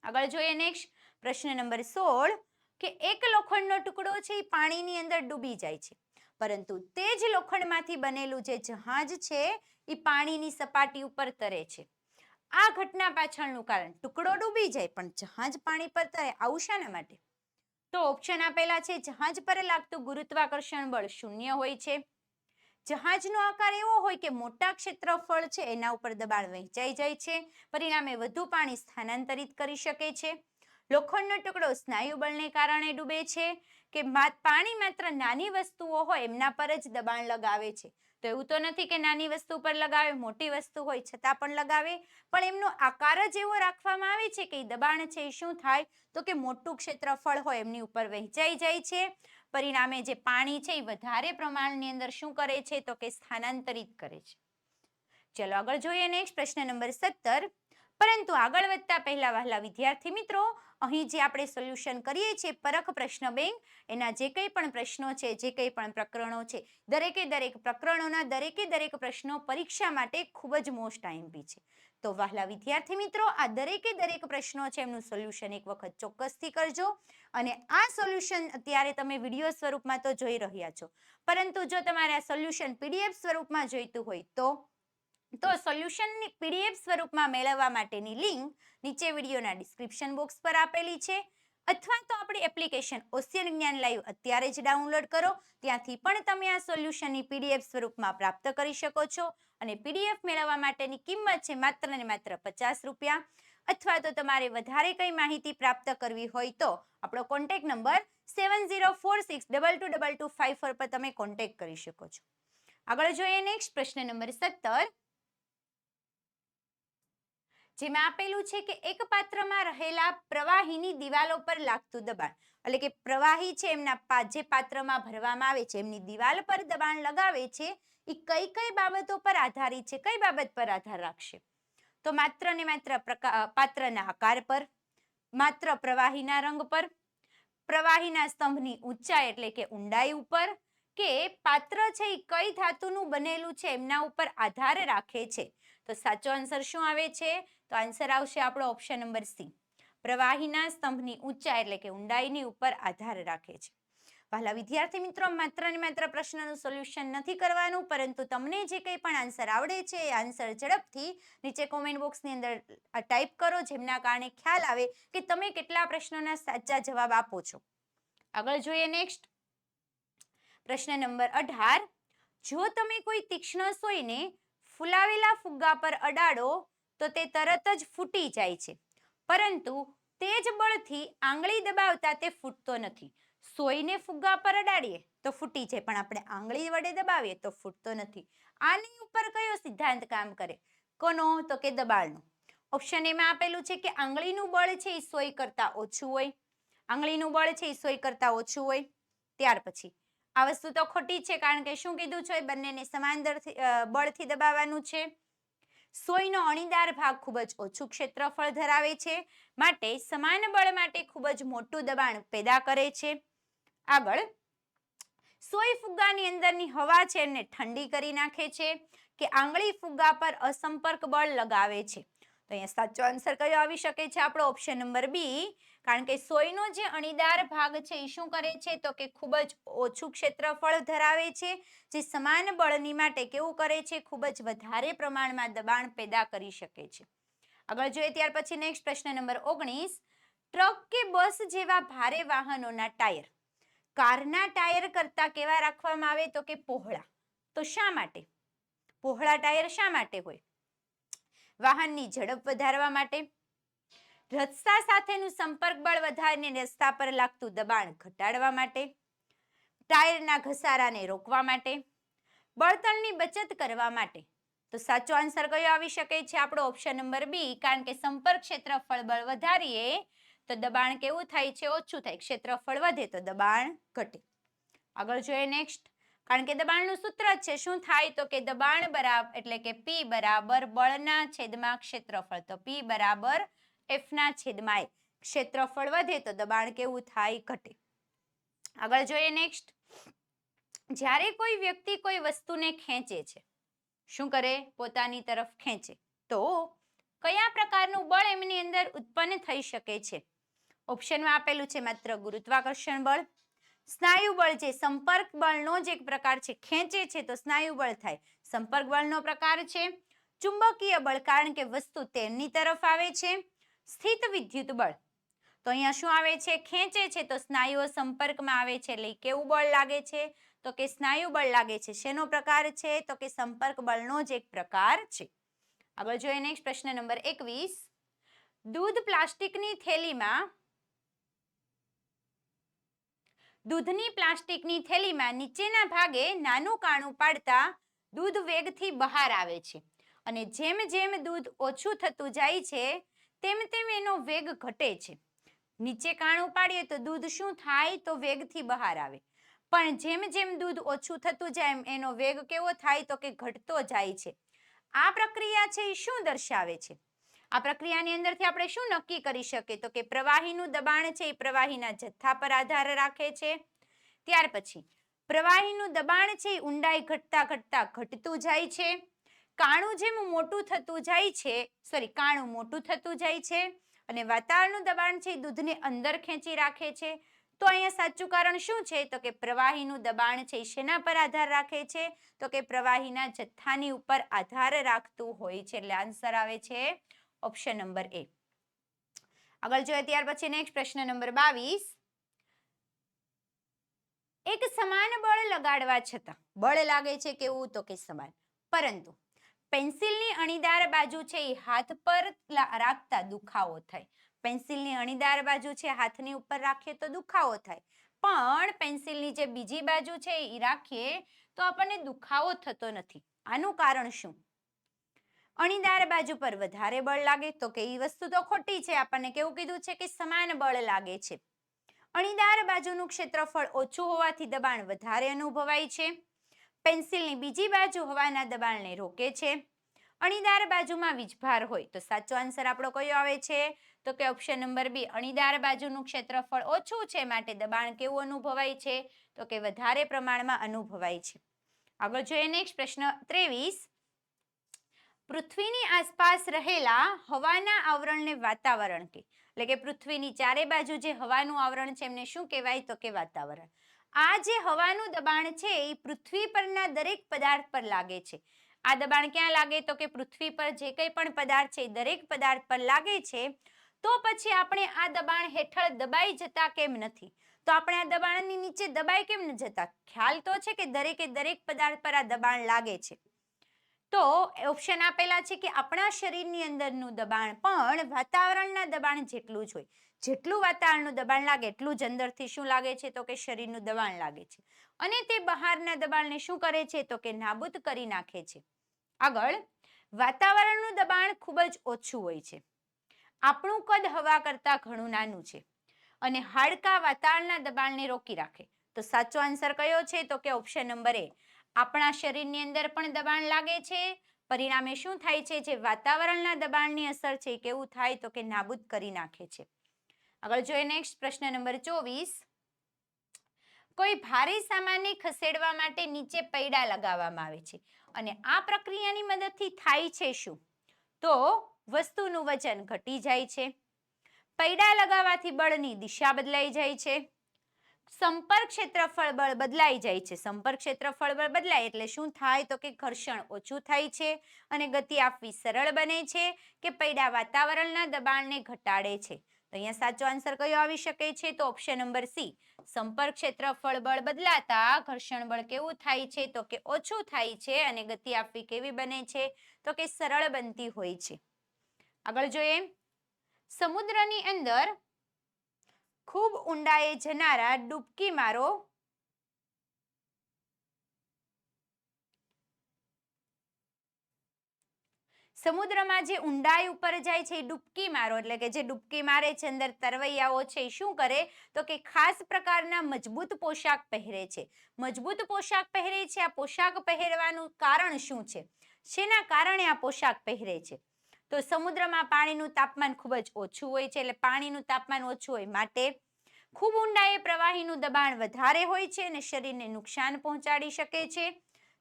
આગળ જોઈએ નેક્સ્ટ પ્રશ્ન નંબર 16. કે એક લોખંડનો ટુકડો છે એ પાણીની અંદર ડૂબી જાય છે, પરંતુ તે જ લોખંડમાંથી બનેલું જે જહાજ છે એ પાણીની સપાટી ઉપર તરે છે. આ ઘટના પાછળનું કારણ, ટુકડો ડૂબી જાય પણ જહાજ પાણી પર તરે, આવું શાના માટે? તો ઓપ્શન આપેલા છે. જહાજ પર લાગતું ગુરુત્વાકર્ષણ બળ શૂન્ય હોય છે, જહાજનો આકાર એવો હોય કે મોટા ક્ષેત્રફળ છે એના ઉપર દબાણ વહેંચાઈ જાય છે, પરિણામે વધુ પાણી સ્થાનાંતરિત કરી શકે છે, લોખંડનો ટુકડો સ્નાયુ બળને કારણે ડૂબે છે, કે પાણી માત્ર નાની વસ્તુઓ હોય એમના પર જ દબાણ લગાવે છે. તો એવું તો નથી કે નાની વસ્તુ પર લગાવે, મોટી વસ્તુ હોય છતાં પણ લગાવે, પણ એમનો આકાર જ એવો રાખવામાં આવે છે કે દબાણ છે એ શું થાય? તો કે મોટું ક્ષેત્રફળ હોય એમની ઉપર વહેંચાઈ જાય છે, પરિણામે જે પાણી છે એ વધારે પ્રમાણની અંદર શું કરે છે? તો કે સ્થાનાંતરિત કરે છે. ચલો આગળ જોઈએ નેક્સ્ટ પ્રશ્ન નંબર 17. પરંતુ આગળ વધતા પહેલા વહાલા વિદ્યાર્થી મિત્રો, અહીં જે આપણે સોલ્યુશન કરીએ છીએ પરખ પ્રશ્ન બેંક, એના જે કંઈ પણ પ્રશ્નો છે, જે કંઈ પણ પ્રકરણો છે, દરેકે દરેક પ્રકરણોના દરેકે દરેક પ્રશ્નો પરીક્ષા માટે ખૂબ જ મોસ્ટ આઈએમપી છે. તો વહાલા વિદ્યાર્થી મિત્રો, આ દરેકે દરેક પ્રશ્નો છે એમનું સોલ્યુશન એક વખત ચોક્કસથી કરજો. અને આ સોલ્યુશન અત્યારે તમે વિડીયો સ્વરૂપમાં તો જોઈ રહ્યા છો, પરંતુ જો તમારે આ સોલ્યુશન પીડીએફ સ્વરૂપમાં જોઈતું હોય તો સોલ્યુશનની પીડીએફ સ્વરૂપમાં મેળવવા માટેની લિંક નીચે વિડીયોના ડિસ્ક્રિપ્શન બોક્સ પર આપેલી છે, અથવા તો આપણી એપ્લિકેશન ઓશિયન જ્ઞાન લાઈવ અત્યારે જ ડાઉનલોડ કરો. ત્યાંથી પણ તમે આ સોલ્યુશનની PDF સ્વરૂપમાં પ્રાપ્ત કરી શકો છો. અને PDF મેળવવા માટેની કિંમત છે માત્ર ને માત્ર 50 રૂપિયા. અથવા તો તમારે વધારે કંઈ માહિતી પ્રાપ્ત કરવી હોય તો આપણો કોન્ટેક્ટ નંબર 7046222254 પર તમે કોન્ટેક્ટ કરી શકો છો. આગળ જોઈએ નેક્સ્ટ પ્રશ્ન નંબર 17, જેમાં આપેલું છે કે એક પાત્રમાં રહેલા પ્રવાહીની દિવાલો પર લાગતું દબાણ, એટલે કે પ્રવાહી છે એમના જે પાત્રમાં ભરવામાં આવે છે એમની દિવાલ પર દબાણ લગાવે છે એ કઈ કઈ બાબતો પર આધારિત છે, કઈ બાબત પર આધાર રાખશે? તો માત્ર ને માત્ર પાત્રના આકાર પર, માત્ર પ્રવાહીના રંગ પર, પ્રવાહીના સ્તંભની ઊંચાઈ એટલે કે ઊંડાઈ ઉપર, કે પાત્ર છે એ કઈ ધાતુનું બનેલું છે એમના ઉપર આધાર રાખે છે? તો સાચો આન્સર શું આવે છે? તો આન્સર આવશે આપણો ઓપ્શન નંબર સી, પ્રવાહીના સ્તંભની ઊંચાઈ એટલે કે ઊંડાઈની ઉપર આધાર રાખે છે. પહેલા વિદ્યાર્થી મિત્રો, માત્ર ને માત્ર પ્રશ્નનું સોલ્યુશન નથી કરવાનું, પરંતુ તમને જે કંઈ પણ આન્સર આવડે છે એ આન્સર ઝડપથી નીચે કોમેન્ટ બોક્સની અંદર ટાઈપ કરો, જેમના કારણે ખ્યાલ આવે કે તમે કેટલા પ્રશ્નોના સાચા જવાબ આપો છો. આગળ જોઈએ નેક્સ્ટ પ્રશ્ન નંબર 18, જો તમે કોઈ તીક્ષ્ણ સોયને ફૂલાવેલા ફુગ્ગા પર અડાડો તો તે તરત જ ફૂટી જાય છે, પરંતુ તે જ બળથી આંગળી દબાવતા તે ફૂટતો નથી. સોયને ફુગ્ગા પર અડાડીએ તો ફૂટી જાય, પણ આપણે આંગળી વડે દબાવીએ તો ફૂટતો નથી. આની ઉપર કયો સિદ્ધાંત કામ કરે? કોનો? તો કે દબાણનો. ઓપ્શન એમાં આપેલું છે કે આંગળીનું બળ છે એ સોય કરતા ઓછું હોય, આંગળીનું બળ છે એ સોય કરતા ઓછું હોય. ત્યાર પછી આ વસ્તુ તો ખોટી છે, કારણ કે શું કીધું છે? બંનેને સમાન બળથી દબાવવાનું છે. સોયનો અણીદાર ભાગ ખૂબ જ ઓછું ક્ષેત્રફળ ધરાવે છે, માટે સમાન બળ માટે ખૂબ જ મોટું દબાણ પેદા કરે છે. આગળ, સોય ફુગ્ગાની અંદરની હવા છે એને ઠંડી કરી નાખે છે, કે આંગળી ફુગ્ગા પર અસંપર્ક બળ લગાવે છે? તો અહીંયા સાચો આન્સર કયો આવી શકે છે? આપણો ઓપ્શન નંબર બી, કારણ કે સોયનો જે અણીદાર ભાગ છે એ શું કરે છે? તો કે ખૂબ જ ઓછું ક્ષેત્રફળ ધરાવે છે, જે સમાન બળની માટે કેવું કરે છે? ખૂબ જ વધારે પ્રમાણમાં દબાણ પેદા કરી શકે છે. આગળ જોઈએ ત્યાર પછી નેક્સ્ટ પ્રશ્ન નંબર 19, ટ્રક કે બસ જેવા ભારે વાહનોના ટાયર કારના ટાયર કરતા કેવા રાખવામાં આવે? તો કે પહોળા. તો શા માટે પહોળા ટાયર શા માટે હોય? વાહનની ઝડપ વધારવા માટે, રસ્તા સાથેનું સંપર્ક બળ વધારીને રસ્તા પર લાગતું દબાણ ઘટાડવા માટે, ટાયરના ઘસારાને રોકવા માટે, બળતણની બચત કરવા માટે. તો સાચો આન્સર કયો આવી શકે છે? આપણો ઓપ્શન નંબર બી, કારણ કે સંપર્ક ક્ષેત્રફળ બળ વધારીએ તો દબાણ કેવું થાય છે? ઓછું થાય. ક્ષેત્રફળ વધે તો દબાણ ઘટે. આગળ જોઈએ નેક્સ્ટ, કારણ કે દબાણનું સૂત્ર છે શું થાય? તો કે દબાણ બરાબર એટલે કે P બરાબર બળના છેદમાં ક્ષેત્રફળ. તો P બરાબર F ના છેદમાં I. ક્ષેત્રફળ વધે તો દબાણ કેવું થાય? ઘટે. આગળ જોઈએ નેક્સ્ટ, જ્યારે કોઈ વ્યક્તિ કોઈ વસ્તુને ખેંચે છે, શું કરે? પોતાની તરફ ખેંચે, તો કયા પ્રકારનું બળ એમની અંદર ઉત્પન્ન થઈ શકે છે? ઓપ્શનમાં આપેલું છે માત્ર ગુરુત્વાકર્ષણ બળ, સ્નાયુ બળ છે, સંપર્ક બળનો જ એક પ્રકાર છે. ખેંચે છે તો સ્નાયુ બળ થાય, સંપર્ક બળનો પ્રકાર છે, ચુંબકીય બળ કારણ કે વસ્તુ તેમની તરફ આવે છે, સ્થિત વિદ્યુત બળ. તો અહીંયા શું આવે છે? ખેંચે છે તો સ્નાયુઓ સંપર્કમાં આવે છે, એટલે કેવું બળ લાગે છે? તો કે સ્નાયુ બળ લાગે છે. શેનો પ્રકાર છે? તો કે સંપર્ક બળનો જ એક પ્રકાર છે. આગળ જોઈએ નેક્સ્ટ પ્રશ્ન નંબર 21, દૂધની પ્લાસ્ટિકની થેલીમાં નીચેના ભાગે નાનું કાણું પાડતા દૂધ વેગથી બહાર આવે છે, અને જેમ જેમ દૂધ ઓછું થતું જાય છે તેમ તેમ એનો વેગ ઘટે છે. નીચે કાણું પાડીએ તો દૂધ શું થાય? તો વેગથી બહાર આવે, પણ જેમ જેમ દૂધ ઓછું થતું જાય એનો વેગ કેવો થાય? તો કે ઘટતો જાય છે. આ પ્રક્રિયા છે એ શું દર્શાવે છે? આ પ્રક્રિયાની અંદરથી આપણે શું નક્કી કરી શકીએ? તો કે પ્રવાહીનું દબાણ છે એ પ્રવાહીના જથ્થા પર આધાર રાખે છે. ત્યાર પછી પ્રવાહીનું દબાણ છે એ ઊંડાઈ ઘટતા ઘટતા ઘટતું જાય છે. કાણું મોટું થતું જાય છે, અને વાતાવરણનું દબાણ છે એ દૂધને અંદર ખેંચી રાખે છે. તો અહીંયા સાચું કારણ શું છે? તો કે પ્રવાહીનું દબાણ છે એ શેના પર આધાર રાખે છે? તો કે પ્રવાહીના જથ્થાની ઉપર આધાર રાખતું હોય છે. એટલે આન્સર આવે છે ઓપ્શન નંબર એ. આગળ જોઈએ ત્યાર પછી નેક્સ્ટ પ્રશ્ન નંબર 22. એક સમાન બળ લગાડવા છતાં બળ લાગે છે કેવું તો કે સમાન, પરંતુ પેન્સિલની અણીદાર બાજુ છે એ હાથ પર રાખતા દુખાવો થાય. પેન્સિલની અણીદાર બાજુ છે હાથની ઉપર રાખીએ તો દુખાવો થાય, પણ પેન્સિલની જે બીજી બાજુ છે એ રાખીએ તો આપણને દુખાવો થતો નથી. આનું કારણ શું? અણીદાર બાજુ પર વધારે બળ લાગે તો કે એ વસ્તુ તો ખોટી છે. આપણને કેવું કીધું છે કે સમાન બળ લાગે છે. અણીદાર બાજુનું ક્ષેત્રફળ ઓછું હોવાથી દબાણ વધારે અનુભવાય છે. પેન્સિલની બીજી બાજુ હવાના દબાણને રોકે છે. અણીદાર બાજુમાં વીજભાર હોય તો સાચો આન્સર આપણો કયો આવે છે તો કે ઓપ્શન નંબર બી. અણીદાર બાજુનું ક્ષેત્રફળ ઓછું છે માટે દબાણ કેવું અનુભવાય છે તો કે વધારે પ્રમાણમાં અનુભવાય છે. આગળ જોઈએ નેક્સ્ટ પ્રશ્ન 23. પૃથ્વીની આસપાસ રહેલા હવાના આવરણને વાતાવરણ કહે. એટલે કે પૃથ્વીની ચારે બાજુ જે હવાનું આવરણ છે એમને શું કહેવાય તો કે વાતાવરણ. આ જે હવાનું દબાણ છે એ પૃથ્વી પરના દરેક પદાર્થ પર લાગે છે. આ દબાણ ક્યાં લાગે તો કે પૃથ્વી પર જે કંઈ પણ પદાર્થ છે દરેક પદાર્થ પર લાગે છે. તો પછી આપણે આ દબાણ હેઠળ દબાઈ જતા કેમ નથી? તો આપણે આ દબાણની નીચે દબાઈ કેમ ન જતા? ખ્યાલ તો છે કે દરેકે દરેક પદાર્થ પર આ દબાણ લાગે છે. તો ઓપ્શન આપેલા છે કે આપણા શરીરની અંદરનું દબાણ પણ વાતાવરણના દબાણ જેટલું જ હોય. જેટલું વાતાવરણનું દબાણ લાગે એટલું જ અંદરથી શું લાગે છે તો કે શરીરનું દબાણ લાગે છે. અને તે બહારના દબાણને શું કરે છે તો કે નાબૂદ કરી નાખે છે. આગળ, વાતાવરણનું દબાણ ખૂબ જ ઓછું હોય છે. આપણું કદ હવા કરતાં ઘણું નાનું છે અને હાડકાં વાતાવરણના દબાણને રોકી રાખે. તો સાચો આન્સર કયો છે તો કે ઓપ્શન નંબર એ. આપણા શરીરની અંદર પણ દબાણ લાગે છે, પરિણામે શું થાય છે જે વાતાવરણના દબાણની અસર છે કેવું થાય તો કે નાબૂદ કરી નાખે છે. આગળ જોઈએ નેક્સ્ટ પ્રશ્ન નંબર 24. કોઈ ભારે સામાનને ખસેડવા માટે નીચે પૈડા લગાવવામાં આવે છે અને આ પ્રક્રિયાની મદદથી થાય છે શું? તો વસ્તુનું વજન ઘટી જાય છે, પૈડા લગાવવાથી બળની દિશા બદલાઈ જાય છે, સંપર્ક ક્ષેત્રફળ બળ બદલાઈ જાય છે. સંપર્ક ક્ષેત્રફળ બળ બદલાય એટલે શું થાય તો કે ઘર્ષણ ઓછું થાય છે અને ગતિ આપવી સરળ બને છે કે પૈડા વાતાવરણના દબાણને ઘટાડે છે. તો અહીંયા સાચો આન્સર કયો આવી શકે છે તો ઓપ્શન નંબર સી. સંપર્ક ક્ષેત્રફળ બળ બદલાતા ઘર્ષણ બળ કેવું થાય છે તો કે ઓછું થાય છે અને ગતિ આપવી કેવી બને છે તો કે સરળ બનતી હોય છે. આગળ જોઈએ, સમુદ્રની અંદર ખૂબ ઊંડાએ જનારા ડૂબકી મારો સમુદ્રમાં જે ઊંડાઈ ઉપર જાય છે એ ડૂબકી મારો એટલે કે જે ડૂબકી મારે છે અંદર તરવૈયાઓ છે એ શું કરે તો કે ખાસ પ્રકારના મજબૂત પોશાક પહેરે છે. મજબૂત પોશાક પહેરે છે. આ પોશાક પહેરવાનું કારણ શું છે? શેના કારણે આ પોશાક પહેરે છે? તો સમુદ્રમાં પાણીનું તાપમાન ખૂબ જ ઓછું હોય છે. એટલે પાણીનું તાપમાન ઓછું હોય માટે ખૂબ ઊંડાઈએ પ્રવાહીનું દબાણ વધારે હોય છે અને શરીરને નુકસાન પહોંચાડી શકે છે.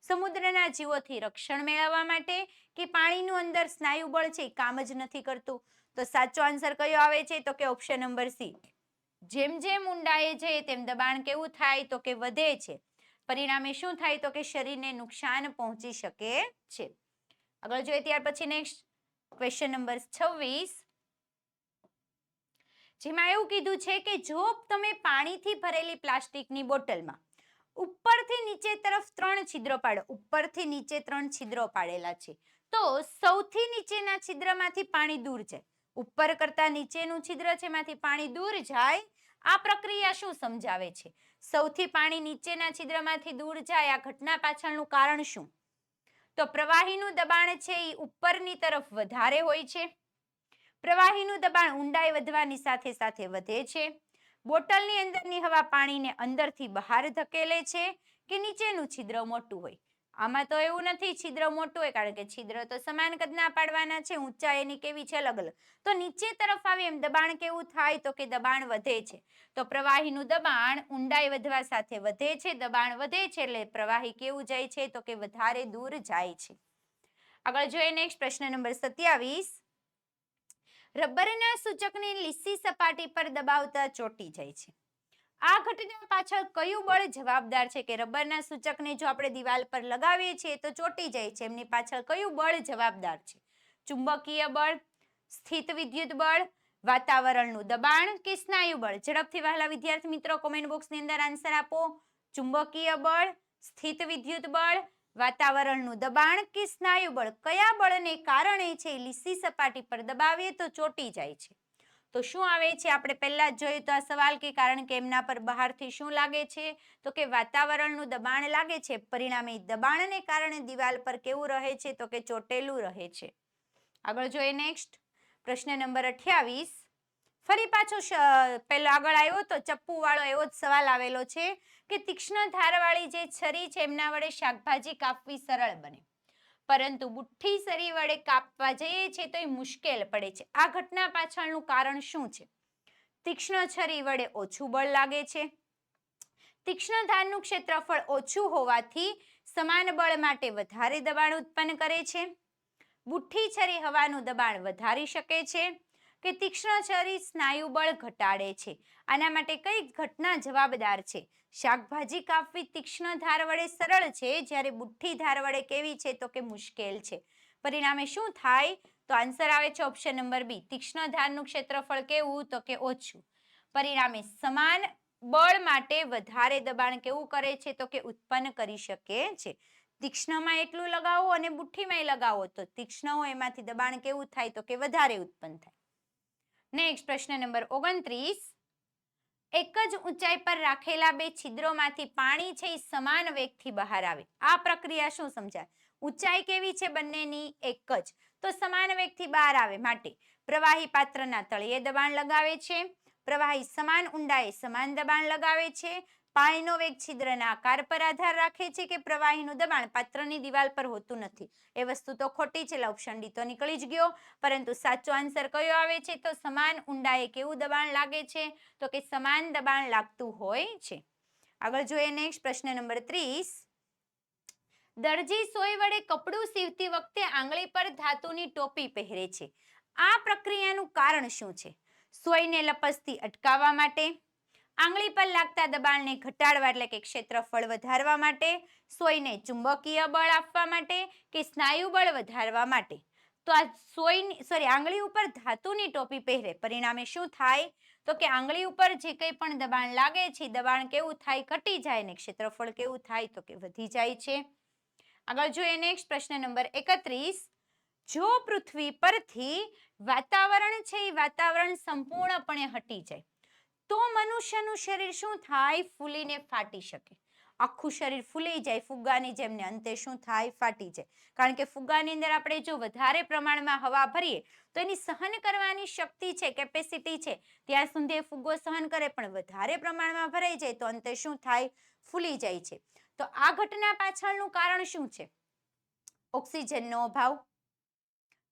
સમુદ્રના જીવોથી રક્ષણ મેળવવા માટે કે પાણીનું અંદર સ્નાયુ બળ છે એ કામ જ નથી કરતું. તો સાચો આન્સર કયો આવે છે તો કે ઓપ્શન નંબર સી. જેમ જેમ ઊંડાઈએ જાય તેમ દબાણ કેવું થાય તો કે વધે છે. પરિણામે શું થાય તો કે શરીરને નુકસાન પહોંચી શકે છે. આગળ જોઈએ ત્યાર પછી નેક્સ્ટ ક્વેશ્ચન નંબર 26. જેમાં એવું કીધું છે કે જો તમે પાણીથી ભરેલી પ્લાસ્ટિકની બોટલમાં ઉપરથી નીચે તરફ 3 છિદ્રો પાડો. ઉપરથી નીચે 3 છિદ્રો પાડેલા છે તો સૌથી નીચેના છિદ્રમાંથી પાણી દૂર જાય. ઉપર કરતા નીચેનું છિદ્ર છે એમાંથી પાણી દૂર જાય. આ પ્રક્રિયા શું સમજાવે છે? સૌથી પાણી નીચેના છિદ્રમાંથી દૂર જાય આ ઘટના પાછળનું કારણ શું? તો પ્રવાહીનું દબાણ છે એ ઉપરની તરફ વધારે હોય છે. પ્રવાહીનું દબાણ ઊંડાઈ વધવાની સાથે સાથે વધે છે. બોટલની અંદરની હવા પાણીને અંદરથી બહાર ધકેલે છે કે નીચેનું છિદ્ર મોટું હોય? આમાં તો એવું નથી છિદ્ર મોટું હોય કારણ કે છિદ્ર તો સમાન કદના પાડવાના છે. ઊંચાઈ એની કેવી છે અલગ અલગ. તો નીચે તરફ આવે એમ દબાણ કેવું થાય તો કે દબાણ વધે છે. તો પ્રવાહીનું દબાણ ઊંડાઈ વધવા સાથે વધે છે. દબાણ વધે છે એટલે પ્રવાહી કેવું જાય છે તો કે વધારે દૂર જાય છે. આગળ જોઈએ નેક્સ્ટ પ્રશ્ન નંબર 27. રબરના સૂચકને લીસી સપાટી પર દબાવતા ચોંટી જાય છે. આ ઘટના પાછળ કયું બળ જવાબદાર છે? કે રબરના સૂચકને જો આપણે દિવાલ પર લગાવીએ છીએ તો ચોંટી જાય છે. એમની પાછળ કયું બળ જવાબદાર છે? ચુંબકીય બળ, સ્થિત વિદ્યુત બળ, વાતાવરણનું દબાણ કે સ્નાયુ બળ? ઝડપથી વહાલા વિદ્યાર્થી મિત્રો કોમેન્ટ બોક્સની અંદર આન્સર આપો. ચુંબકીય બળ, સ્થિત વિદ્યુત બળ, વાતાવરણનું દબાણ કે સ્નાયુ બળ? કયા બળને કારણે છે લીસી સપાટી પર દબાવીએ તો ચોંટી જાય છે? તો શું આવે છે? આપણે પહેલા જ જોયું તો આ સવાલ કે કારણ કે એમના પર બહારથી શું લાગે છે? તો કે વાતાવરણનું દબાણ લાગે છે. પરિણામે દબાણને કારણે દિવાલ પર કેવું રહે છે? તો કે ચોટેલું રહે છે. આગળ જોઈએ નેક્સ્ટ પ્રશ્ન નંબર 28. ફરી પાછો પહેલો આગળ આવ્યો તો ચપ્પુ વાળો એવો જ સવાલ આવેલો છે કે તીક્ષ્ણ ધારવાળી જે છરી છે એમના વડે શાકભાજી કાપવી સરળ બને, પરંતુ બુઠ્ઠી છરી વડે કાપવા જઈએ છે તો એ મુશ્કેલ પડે છે. આ ઘટના પાછળનું કારણ શું છે? તીક્ષ્ણ છરી વડે ઓછું બળ લાગે છે. તીક્ષ્ણ ધારનું ક્ષેત્રફળ ઓછું હોવાથી સમાન બળ માટે વધારે દબાણ ઉત્પન્ન કરે છે. બુઠ્ઠી છરી હવાનું દબાણ વધારી શકે છે કે તીક્ષ્ણ છરી સ્નાયુ બળ ઘટાડે છે? આના માટે કઈ ઘટના જવાબદાર છે? શાકભાજી કાપવી તીક્ષ્ણ ધાર વડે સરળ છે, જ્યારે બુઠ્ઠી ધાર વડે કેવી છે? તો કે મુશ્કેલ છે. પરિણામે શું થાય? તો આન્સર આવે છે ઓપ્શન નંબર બી. તીક્ષ્ણ ધારનું ક્ષેત્રફળ કેવું? તો કે ઓછું. પરિણામે સમાન બળ માટે વધારે દબાણ કેવું કરે છે? તો કે ઉત્પન્ન કરી શકે છે. તીક્ષ્ણમાં એટલું લગાવો અને બુઠ્ઠીમાં લગાવો તો તીક્ષ્ણ હોય એમાંથી દબાણ કેવું થાય? તો કે વધારે ઉત્પન્ન થાય. નેક્સ્ટ પ્રશ્ન નંબર 29. એક જ ઊંચાઈ પર રાખેલા બે છિદ્રોમાંથી પાણી છે એ સમાન વેગથી બહાર આવે. આ પ્રક્રિયા શું સમજાય? ઊંચાઈ કેવી છે બંનેની? એક જ, તો સમાન વેગથી બહાર આવે માટે પ્રવાહી પાત્રના તળિયે દબાણ લગાવે છે. પ્રવાહી સમાન ઊંડાઈએ સમાન દબાણ લગાવે છે. પાણીનો વેગ છિદ્રના આકાર પર આધાર રાખે છે કે પ્રવાહીનું દબાણ પાત્રની દિવાલ પર હોતું નથી? એ વસ્તુ તો ખોટી છે, ઓપ્શન ડી તો નીકળી જ ગયો. પરંતુ સાચો આન્સર કયો આવે છે? તો સમાન ઊંડાઈએ કેવું દબાણ લાગે છે? તો કે સમાન દબાણ લાગતું હોય છે. આગળ જોઈએ નેક્સ્ટ પ્રશ્ન નંબર 30. દરજી સોય વડે કપડું સીવતી વખતે આંગળી પર ધાતુની ટોપી પહેરે છે. આ પ્રક્રિયાનું કારણ શું છે? સોયને લપસતી અટકાવવા માટે, આંગળી પર લાગતા દબાણને ઘટાડવા એટલે કે ક્ષેત્રફળ વધારવા માટે, સોયને ચુંબકીય બળ આપવા માટે કે સ્નાયુ બળ વધારવા માટે? તો આ આંગળી ઉપર ધાતુની ટોપી પહેરે, પરિણામે શું થાય? તો કે આંગળી ઉપર જે કંઈ પણ દબાણ લાગે છે દબાણ કેવું થાય? ઘટી જાય ને ક્ષેત્રફળ કેવું થાય? તો કે વધી જાય છે. આગળ જોઈએ નેક્સ્ટ પ્રશ્ન નંબર 31. જો પૃથ્વી પરથી વાતાવરણ છે એ વાતાવરણ સંપૂર્ણપણે હટી જાય તો મનુષ્યનું શરીર શું થાય? ફૂલીને ફાટી શકે. આખું શરીર ફૂલી જાય ફુગ્ગાની જેમ ને અંતે શું થાય? ફાટી જાય. કારણ કે ફુગ્ગાની અંદર આપણે જો વધારે પ્રમાણમાં હવા ભરીએ તો એની સહન કરવાની શક્તિ છે, કેપેસિટી છે, ત્યાં સુધી ફુગ્ગો સહન કરે, પણ વધારે પ્રમાણમાં ભરાઈ જાય તો અંતે શું થાય? ફૂલી જાય છે. તો આ ઘટના પાછળનું કારણ શું છે? ઓક્સિજનનો અભાવ,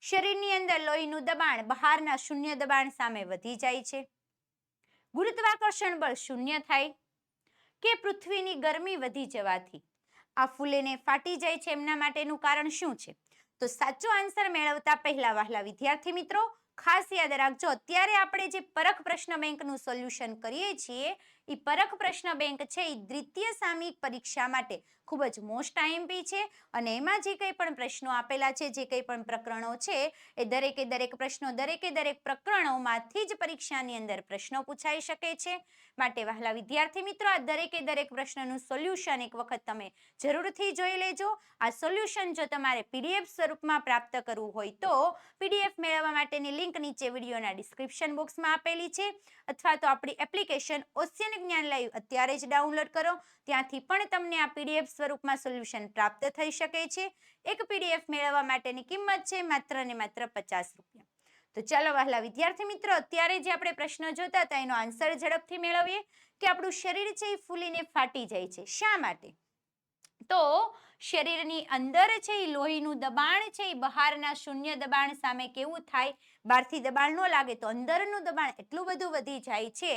શરીરની અંદર લોહીનું દબાણ બહારના શૂન્ય દબાણ સામે વધી જાય છે, ગુરુત્વાકર્ષણ બળ શૂન્ય થાય, કે પૃથ્વીની ગરમી વધી જવાથી આ ફૂલીને ફાટી જાય છે? એમના માટેનું કારણ શું છે? તો સાચો આન્સર મેળવતા પહેલા વહાલા વિદ્યાર્થી મિત્રો ખાસ યાદ રાખજો, અત્યારે આપણે જે પરખ પ્રશ્ન બેંકનું સોલ્યુશન કરીએ છીએ એ પરખ પ્રશ્ન બેંક છે એ દ્વિતીય સામયિક પરીક્ષા માટે ખૂબ જ મોસ્ટ આઈએમપી છે અને એમાં જે કંઈ પણ પ્રશ્નો આપેલા છે, જે કંઈ પણ પ્રકરણો છે એ દરેકે દરેક પ્રશ્નો દરેકે દરેક પ્રકરણોમાંથી જ પરીક્ષાની અંદર પ્રશ્નો પૂછાઈ શકે છે. માટે વહાલા વિદ્યાર્થી મિત્રો આ દરેકે દરેક પ્રશ્નનું સોલ્યુશન એક વખત તમે જરૂરથી જોઈ લેજો. આ સોલ્યુશન જો તમારે પીડીએફ સ્વરૂપમાં પ્રાપ્ત કરવું હોય તો પીડીએફ મેળવવા માટેની લિંક નીચે વિડીયોના ડિસ્ક્રિપ્શન બોક્સમાં આપેલી છે, અથવા તો આપણી એપ્લિકેશન ઓશિયન જ્ઞાન લાઈવ અત્યારે જ ડાઉનલોડ કરો, ત્યાંથી પણ તમને આ પીડીએફ સ્વરૂપમાં સોલ્યુશન પ્રાપ્ત થઈ શકે છે. એક પીડીએફ મેળવવા માટેની કિંમત છે માત્ર ને માત્ર 50 રૂપિયા. તો ચાલો વહાલા વિદ્યાર્થી મિત્રો અત્યારે જે આપણે પ્રશ્ન જોતા હતા એનો આન્સર ઝડપથી મેળવીએ કે આપણું શરીર છે એ ફૂલીને ફાટી જાય છે. શા માટે? તો શરીરની અંદર છે એ લોહીનું દબાણ છે એ બહારના શૂન્ય દબાણ સામે કેવું થાય? બહારથી દબાણ ન લાગે તો અંદરનું દબાણ એટલું બધું વધી જાય છે,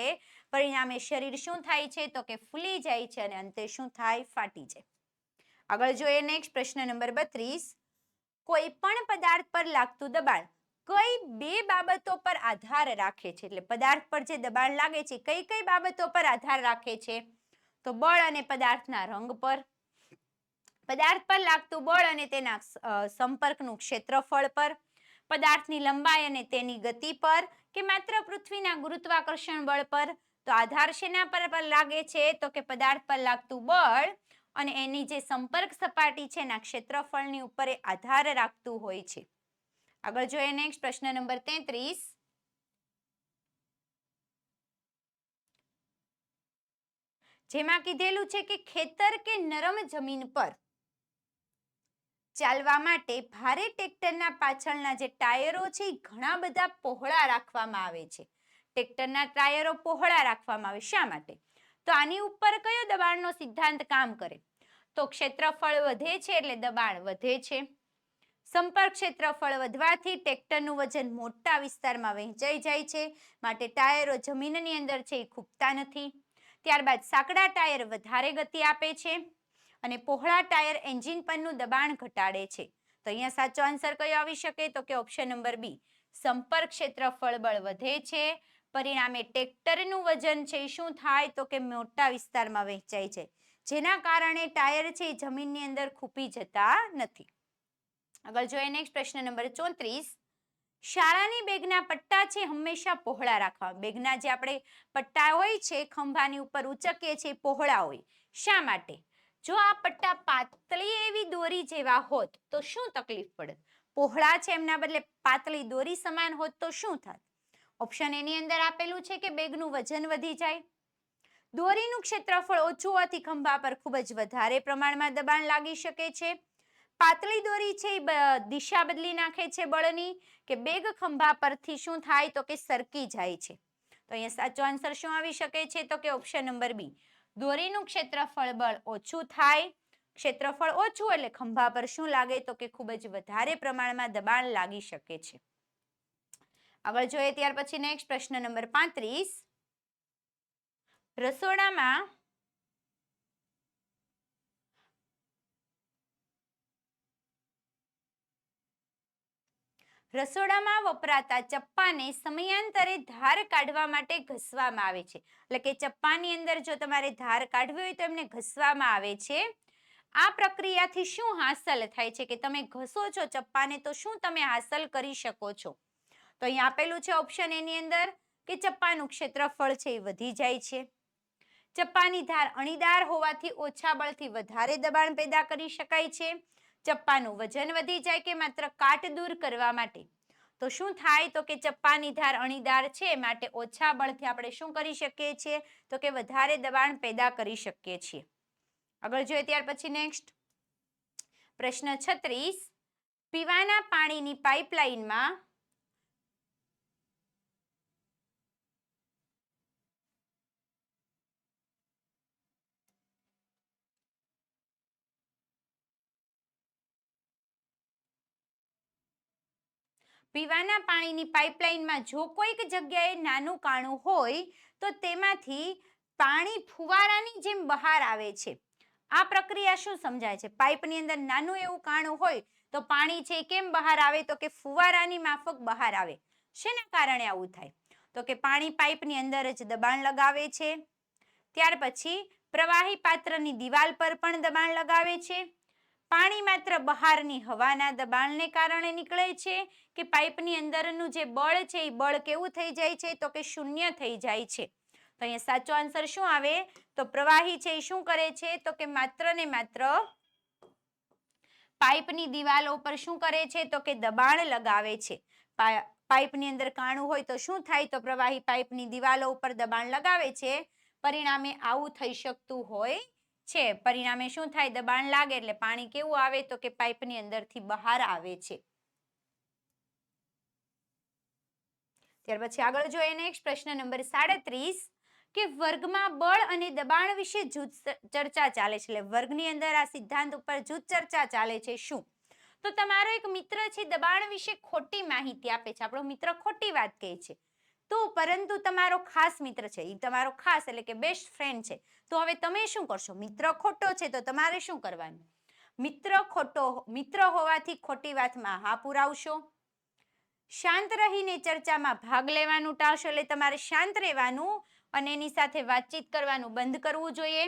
પરિણામે શરીર શું થાય છે? તો કે ફૂલી જાય છે અને અંતે શું થાય? ફાટી જાય. આગળ જોઈએ નેક્સ્ટ પ્રશ્ન નંબર 32. કોઈ પણ પદાર્થ પર લાગતું દબાણ કઈ બે બાબતો પર આધાર રાખે છે? એટલે પદાર્થ પર જે દબાણ લાગે છે કઈ કઈ બાબતો પર આધાર રાખે છે? તો બળ અને પદાર્થના રંગ પર, પદાર્થ પર લાગતું બળ અને તેના સંપર્કનું ક્ષેત્રફળ પર, પદાર્થની લંબાઈ અને તેની ગતિ પર, કે માત્ર પૃથ્વીના ગુરુત્વાકર્ષણ બળ પર? તો આધાર શેના પર લાગે છે? તો કે પદાર્થ પર લાગતું બળ અને એની જે સંપર્ક સપાટી છે એના ક્ષેત્રફળની ઉપર એ આધાર રાખતું હોય છે. આગળ જોઈએ નેક્સ્ટ પ્રશ્ન નંબર 33. જેમાં કીધેલું છે કે ખેતર કે નરમ જમીન પર ચાલવા માટે ભારે ટ્રેક્ટરના પાછળના જે ટાયરો છે એ ઘણા બધા પહોળા રાખવામાં આવે છે. ટ્રેક્ટરના ટાયરો પહોળા રાખવામાં આવે શા માટે? તો આની ઉપર કયો દબાણનો સિદ્ધાંત કામ કરે? તો ક્ષેત્રફળ વધે છે એટલે દબાણ વધે છે. સંપર્ક ક્ષેત્રફળ વધવાથી ટ્રેક્ટરનું વજન મોટા વિસ્તારમાં વહેંચાઈ જાય છે, માટે ટાયરો જમીનની અંદર છે એ ખૂંપતા નથી. ત્યારબાદ સાંકડા ટાયર વધારે ગતિ આપે છે અને પહોળા ટાયર એન્જિન પરનું દબાણ ઘટાડે છે. તો અહીંયા સાચો આન્સર કયો આવી શકે? તો કે ઓપ્શન નંબર બી, સંપર્ક ક્ષેત્રફળ બળ વધે છે, પરિણામે ટ્રેક્ટરનું વજન છે એ શું થાય? તો કે મોટા વિસ્તારમાં વહેંચાઈ જાય, જેના કારણે ટાયર છે એ જમીનની અંદર ખૂંપી જતા નથી. આગળ જોઈએ નેક્સ્ટ પ્રશ્ન નંબર 34. શાળાની બેગના પટ્ટા છે હંમેશા પહોળા રાખવા. બેગના જે આપણે પટ્ટા હોય છે ખંભાની ઉપર ઉચકીએ છીએ પહોળા હોય. શા માટે? જો આ પટ્ટા પાતળી એવી દોરી જેવા હોત તો શું તકલીફ પડે? પહોળા છે એમના બદલે પાતળી દોરી સમાન હોત તો શું થાત? ઓપ્શન એની અંદર આપેલું છે કે બેગનું વજન વધી જાય, દોરીનું ક્ષેત્રફળ ઓછું હોવાથી ખંભા પર ખૂબ જ વધારે પ્રમાણમાં દબાણ લાગી શકે છે, પાતળી દોરી છે એ દિશા બદલી નાખે છે બળની, કે બેગ ખંભા પરથી શું થાય? તો કે સરકી જાય છે. તો અહીંયા સાચો આન્સર શું આવી શકે છે? તો કે ઓપ્શન નંબર બી, દોરીનું ક્ષેત્રફળ બળ ઓછું થાય. ક્ષેત્રફળ ઓછું એટલે ખંભા પર શું લાગે? તો કે ખૂબ જ વધારે પ્રમાણમાં દબાણ લાગી શકે છે. આગળ જોઈએ ત્યાર પછી નેક્સ્ટ પ્રશ્ન નંબર 35. રસોડામાં વપરાતા ચપ્પાને સમયાંતરે ધાર કાઢવા માટે ઘસવામાં આવે છે. એટલે કે ચપ્પાની અંદર જો તમારે ધાર કાઢવી હોય તો એમને ઘસવામાં આવે છે. આ પ્રક્રિયાથી શું હાંસલ થાય છે? કે તમે ઘસો છો ચપ્પાને તો શું તમે હાંસલ કરી શકો છો? તો અહીં આપેલું છે ઓપ્શન એની અંદર કે ચપ્પાનું ક્ષેત્રફળ છે એ વધી જાય છે. ચપ્પાની ધાર અણીદાર હોવાથી ઓછા બળથી વધારે દબાણ પેદા કરી શકાય છે. ચપ્પાનું વજન વધી જાય કે માત્ર કાટ દૂર કરવા માટે? તો શું થાય? તો કે ચપ્પાની ધાર અણીદાર છે માટે ઓછા બળથી આપણે શું કરી શકીએ છીએ? તો કે વધારે દબાણ પેદા કરી શકીએ છીએ. આગળ જોઈએ ત્યાર પછી નેક્સ્ટ પ્રશ્ન 36. પીવાના પાણીની પાઇપલાઇનમાં પીવાના પાણીની પાઇપલાઇનમાં જો કોઈક જગ્યાએ નાનું કાણું હોય તો તેમાંથી પાણી ફુવારાની જેમ બહાર આવે છે. આ પ્રક્રિયા શું સમજાય છે? પાઇપની અંદર નાનું એવું કાણું હોય તો પાણી છે કેમ બહાર આવે? તો કે ફુવારાની માફક બહાર આવે. શેના કારણે આવું થાય? તો કે પાણી પાઇપની અંદર જ દબાણ લગાવે છે. ત્યાર પછી પ્રવાહી પાત્રની દિવાલ પર પણ દબાણ લગાવે છે. પાણી માત્ર બહારની હવાના દબાણને કારણે નીકળે છે કે પાઇપની અંદરનું જે બળ છે એ બળ કેવું થઈ જાય છે? તો કે શૂન્ય થઈ જાય છે. તો અહીંયા સાચો આન્સર શું આવે? તો પ્રવાહી છે એ શું કરે છે? તો કે માત્ર ને માત્ર પાઇપની દિવાલો પર શું કરે છે? તો કે દબાણ લગાવે છે. પાઇપની અંદર કાણું હોય તો શું થાય? તો પ્રવાહી પાઇપની દિવાલો ઉપર દબાણ લગાવે છે. પરિણામે આવું થઈ શકતું હોય છે. પરિણામે શું થાય? દબાણ લાગે એટલે પાણી કેવું આવે? તો કે પાઇપની અંદરથી બહાર આવે છે. ત્યાર પછી આગળ જોઈએ નેક્સ્ટ પ્રશ્ન નંબર 37 કે વર્ગમાં બળ અને દબાણ વિશે જૂથ ચર્ચા ચાલે છે. એટલે વર્ગની અંદર આ સિદ્ધાંત ઉપર જૂથ ચર્ચા ચાલે છે. શું? તો તમારો એક મિત્ર છે દબાણ વિશે ખોટી માહિતી આપે છે. આપણો મિત્ર ખોટી વાત કહે છે તો પરંતુ તમારો ખાસ મિત્ર છે, એ તમારો ખાસ એટલે કે બેસ્ટ ફ્રેન્ડ છે. તો હવે તમે શું કરશો? મિત્ર ખોટો છે તો તમારે શું કરવાનું? મિત્ર હોવાથી ખોટી વાતમાં હા પુરાવશો, શાંત રહીને ચર્ચામાં ભાગ લેવાનું ટાળશો. એટલે તમારે શાંત રહેવાનું અને એની સાથે વાતચીત કરવાનું બંધ કરવું જોઈએ.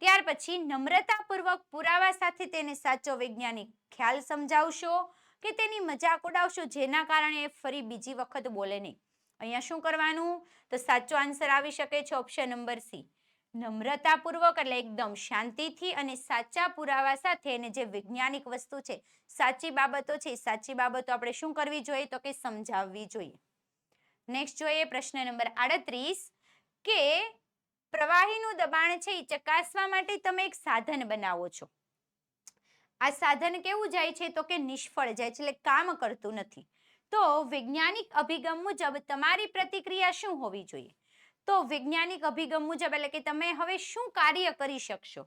ત્યાર પછી નમ્રતાપૂર્વક પુરાવા સાથે તેને સાચો વૈજ્ઞાનિક ખ્યાલ સમજાવશો કે તેની મજાક ઉડાવશો, જેના કારણે ફરી બીજી વખત બોલે નહીં. અહીંયા શું કરવાનું? તો સાચો આન્સર આવી શકે છે ઓપ્શન નંબર સી, નમ્રતાપૂર્વક એટલે એકદમ શાંતિથી અને સાચા પુરાવા સાથે, અને જે વૈજ્ઞાનિક વસ્તુ છે, સાચી બાબતો છે, સાચી બાબતો આપણે શું કરવી જોઈએ? તો કે સમજાવવી જોઈએ. નેક્સ્ટ જોઈએ પ્રશ્ન નંબર 38 કે પ્રવાહીનું દબાણ છે એ ચકાસવા માટે તમે એક સાધન બનાવો છો. આ સાધન કેવું જાય છે? તો કે નિષ્ફળ જાય છે, એટલે કામ કરતું નથી. તો વૈજ્ઞાનિક અભિગમ મુજબ તમારી પ્રતિક્રિયા શું હોવી જોઈએ? તો વૈજ્ઞાનિક અભિગમ મુજબ એટલે કે તમે હવે શું કાર્ય કરી શકશો?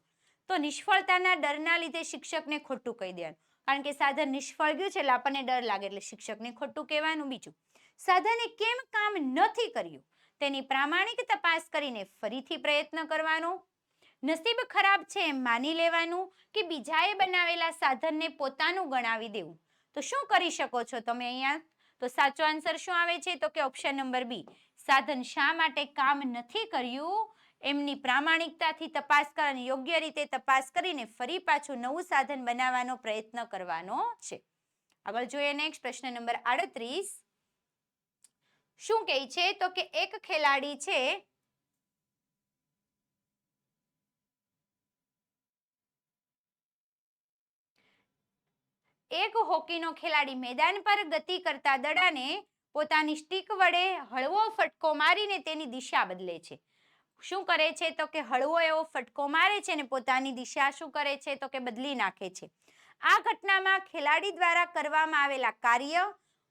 તો નિષ્ફળતાના ડરના લીધે શિક્ષકને ખોટું કહી દેવાનું, કારણ કે સાધન નિષ્ફળ ગયું છે એટલે આપણને ડર લાગે એટલે શિક્ષકને ખોટું કહેવાનું. બીજું, સાધને કેમ કામ નથી કર્યું તેની પ્રામાણિક તપાસ કરીને ફરીથી પ્રયત્ન કરવાનો. નસીબ ખરાબ છે એમ માની લેવાનું કે બીજાએ બનાવેલા સાધનને પોતાનું ગણાવી દેવું. તો શું કરી શકો છો તમે અહીંયા? તો સાચો આન્સર શું આવે છે? તો કે ઓપ્શન નંબર બી, સાધન શા માટે કામ નથી કર્યું એમની પ્રામાણિકતાથી તપાસ કરવાની, યોગ્ય રીતે તપાસ કરીને ફરી પાછું નવું સાધન બનાવવાનો પ્રયત્ન કરવાનો છે. આગળ જોઈએ નેક્સ્ટ પ્રશ્ન નંબર 38 શું કહે છે? તો કે એક ખેલાડી છે એક હોકીનો ખેલાડી મેદાન પર ગતિ કરતા દડાને પોતાની સ્ટીક વડે હળવો ફટકો મારીને તેની દિશા બદલે છે. શું કરે છે? તો કે હળવો એવો ફટકો મારે છે અને પોતાની દિશા શું કરે છે? તો કે બદલી નાખે છે. આ ઘટનામાં ખેલાડી દ્વારા કરવામાં આવેલા કાર્ય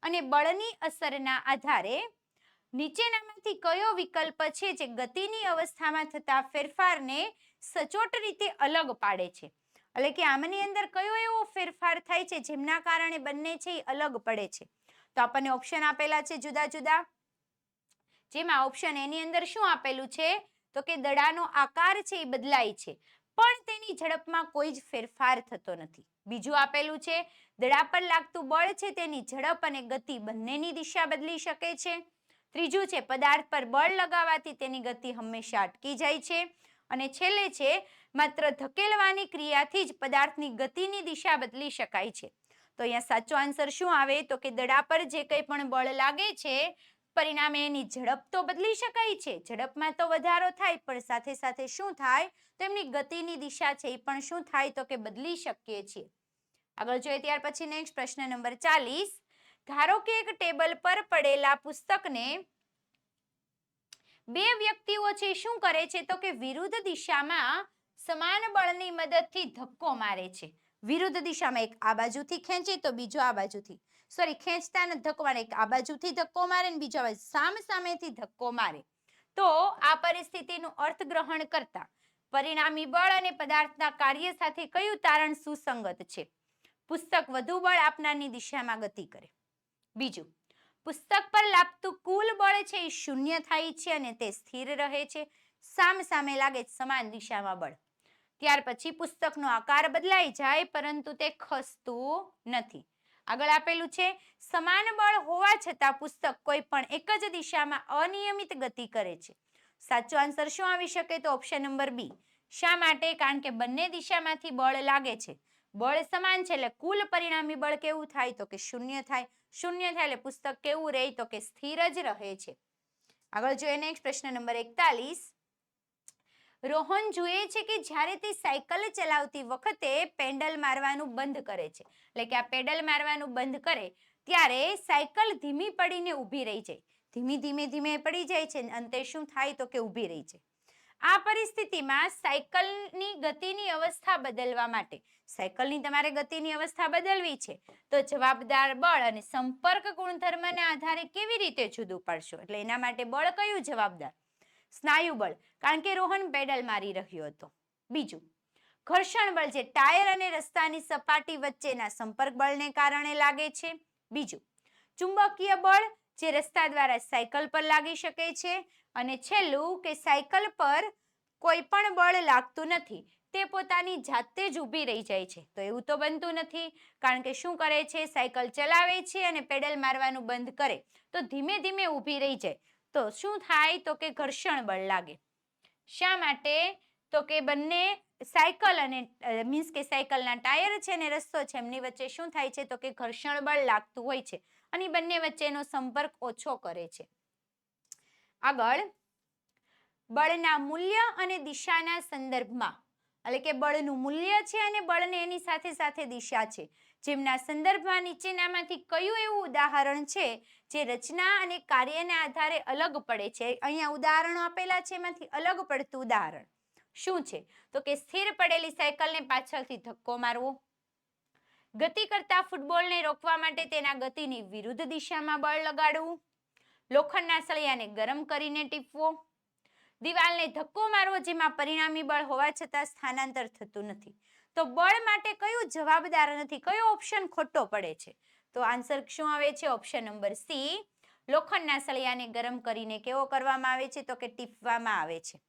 અને બળની અસરના આધારે નીચેનામાંથી કયો વિકલ્પ છે જે ગતિની અવસ્થામાં થતા ફેરફારને સચોટ રીતે અલગ પાડે છે? એટલે કે આમની અંદર કયો એવો ફેરફાર થાય છે જેમના કારણે બંને છે એ અલગ પડે છે? તો આપણને ઓપ્શન આપેલા છે જુદા જુદા, જેમાં ઓપ્શન એની અંદર શું આપેલું છે? તો કે દડાનો આકાર છે એ બદલાય છે પણ તેની ઝડપમાં કોઈ જ ફેરફાર થતો નથી. બીજું આપેલું છે દડા પર લાગતું બળ છે તેની ઝડપ અને ગતિ બંનેની દિશા બદલી શકે છે. ત્રીજું છે પદાર્થ પર બળ લગાવવાથી તેની ગતિ હંમેશા અટકી જાય છે. અને છેલ્લે છે માત્ર ધકેલવાની ક્રિયાથી જ પદાર્થની ગતિની દિશા બદલી શકાય છે. તો અહીંયા સાચો આન્સર શું આવે? તો કે દડા પર જે કંઈ પણ બળ લાગે છે પરિણામે એની ઝડપ તો બદલી શકાય છે, ઝડપમાં તો વધારો થાય, પણ સાથે સાથે શું થાય? તો એમની ગતિની દિશા છે એ પણ શું થાય? તો કે બદલી શકીએ છીએ. આગળ જોઈએ ત્યાર પછી નેક્સ્ટ પ્રશ્ન નંબર 40 ધારો કે એક ટેબલ પર પડેલા પુસ્તકને બે વ્યક્તિઓ છે શું કરે છે? તો કે વિરુદ્ધ દિશામાં સમાન બળની મદદથી ધક્કો મારે છે. વિરુદ્ધ દિશામાં, એક આ બાજુથી ખેંચે તો બીજો આ બાજુથી, સોરી ખેંચતા નથી, ધક્કો મારે, એક આ બાજુથી ધક્કો મારે ને બીજો સામસામેથી ધક્કો મારે. તો આ પરિસ્થિતિનું અર્થગ્રહણ કરતા પરિણામી બળ અને પદાર્થના કાર્ય સાથે કયું તારણ સુસંગત છે? પુસ્તક વધુ બળ આપનારની દિશામાં ગતિ કરે. બીજું, પુસ્તક પર લાગતું કુલ બળ છે એ શૂન્ય થાય છે અને તે સ્થિર રહે છે. સામસામે લાગે સમાન દિશામાં બળ. ત્યાર પછી પુસ્તકનો આકાર બદલાઈ જાય પરંતુ તે ખસતું નથી. આગળ આપેલું છે સમાન બળ હોવા છતાં પુસ્તક કોઈ પણ એક જ દિશામાં અનિયમિત ગતિ કરે છે. સાચો આન્સર શું આવી શકે? તો ઓપ્શન નંબર બી. શા માટે? કારણ કે બંને દિશામાંથી બળ લાગે છે, બળ સમાન છે એટલે કુલ પરિણામી બળ કેવું થાય? તો કે શૂન્ય થાય. શૂન્ય થાય એટલે પુસ્તક કેવું રહે? તો કે સ્થિર જ રહે છે. આગળ જોઈએ નેક્સ્ટ પ્રશ્ન નંબર 41 રોહન જુએ છે કે જ્યારે તે સાયકલ ચલાવતી વખતે પેડલ મારવાનું બંધ કરે છે, એટલે કે આ પેડલ મારવાનું બંધ કરે ત્યારે સાયકલ ધીમી પડીને ઊભી રહી જાય, ધીમે ધીમે પડી જાય છે, અંતે શું થાય? તો કે ઊભી રહી છે. આ પરિસ્થિતિમાં સાયકલની ગતિની અવસ્થા બદલવા માટે, સાયકલની તમારે ગતિની અવસ્થા બદલવી છે તો જવાબદાર બળ અને સંપર્ક ગુણધર્મના આધારે કેવી રીતે જુદું પાડશો? એટલે એના માટે બળ કયું જવાબદાર? સ્નાયુ બળ, કારણ કે રોહન પેડલ મારી રહ્યો હતો. બીજું, ઘર્ષણ બળ જે ટાયર અને રસ્તાની સપાટી વચ્ચેના સંપર્ક બળને કારણે લાગે છે. બીજું, ચુંબકીય બળ જે રસ્તા દ્વારા સાયકલ પર લાગી શકે છે. અને છેલ્લું કે સાયકલ પર કોઈ પણ બળ લાગતું નથી, તે પોતાની જાતે જ ઊભી રહી જાય છે. તો એવું તો બનતું નથી, કારણ કે શું કરે છે? સાયકલ ચલાવે છે અને પેડલ મારવાનું બંધ કરે તો ધીમે ધીમે ઊભી રહી જાય. તો શું થાય? તો કે ઘર્ષણ બળ લાગે. શા માટે? તો કે બંને સાયકલ અને મીન્સ કે સાયકલના ટાયર છે અને રસ્તો છે એમની વચ્ચે શું થાય છે? તો કે ઘર્ષણ બળ લાગતું હોય છે અને બંને વચ્ચેનો સંપર્ક ઓછો કરે છે. આગળ બળના મૂલ્ય અને દિશાના સંદર્ભમાં, એટલે કે બળનું મૂલ્ય છે અને બળને એની સાથે સાથે દિશા છે, જેમના સંદર્ભમાં નીચેનામાંથી કયું એવું ઉદાહરણ છે જે રચના અને કાર્યના આધારે અલગ પડે છે? અહીંયા ઉદાહરણો આપેલા છે, એમાંથી અલગ પડતું ઉદાહરણ શું છે? તો કે સ્થિર પડેલી સાયકલને પાછળથી ધક્કો મારવો, ગતિ કરતા ફૂટબોલને રોકવા માટે તેના ગતિની વિરુદ્ધ દિશામાં બળ લગાડવું, લોખંડના સળિયાને ગરમ કરીને ટીપવો, દિવાલને ધક્કો મારવો જેમાં પરિણામી બળ હોવા છતાં સ્થાનાંતર થતું નથી. તો બળ માટે કયું જવાબદાર નથી? કયો ઓપ્શન ખોટો પડે છે? તો આન્સર શું આવે છે? ઓપ્શન નંબર સી, લોખંડના સળિયાને ગરમ કરીને કેવો કરવામાં આવે છે? તો કે ટીપવામાં આવે છે.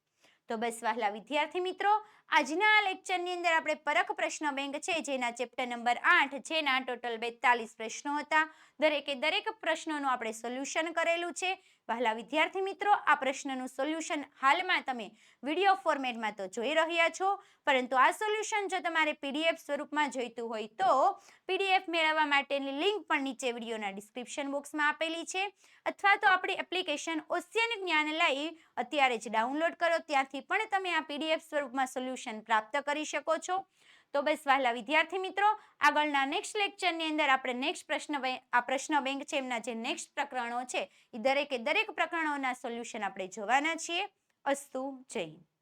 તો બસ વહાલા વિદ્યાર્થી મિત્રો, આજના આ લેક્ચરની અંદર આપણે પરખ પ્રશ્ન બેંક છે જેના ચેપ્ટર નંબર 8 જેના ટોટલ 42 પ્રશ્નો હતા, દરેકે દરેક પ્રશ્નોનું આપણે સોલ્યુશન કરેલું છે. વહાલા વિદ્યાર્થી મિત્રો, આ પ્રશ્નનું સોલ્યુશન હાલમાં તમે વિડીયો ફોર્મેટમાં તો જોઈ રહ્યા છો, પરંતુ આ સોલ્યુશન જો તમારે પીડીએફ સ્વરૂપમાં જોઈતું હોય તો પીડીએફ મેળવવા માટેની લિંક પણ નીચે વિડીયોના ડિસ્ક્રિપ્શન બોક્સમાં આપેલી છે, અથવા તો આપણી એપ્લિકેશન ઓશિયન જ્ઞાન લાઈવ અત્યારે જ ડાઉનલોડ કરો, ત્યાંથી પણ તમે આ પીડીએફ સ્વરૂપમાં સોલ્યુશન પ્રાપ્ત કરી શકો છો. તો બસ વહાલા વિદ્યાર્થી મિત્રો, આગળના નેક્સ્ટ લેક્ચરની અંદર આપણે પ્રશ્ન બેંક છે એમના જે નેક્સ્ટ પ્રકરણો છે એ દરેકે દરેક પ્રકરણોના સોલ્યુશન આપણે જોવાના છીએ. અસ્તુ, જય હિન્દ.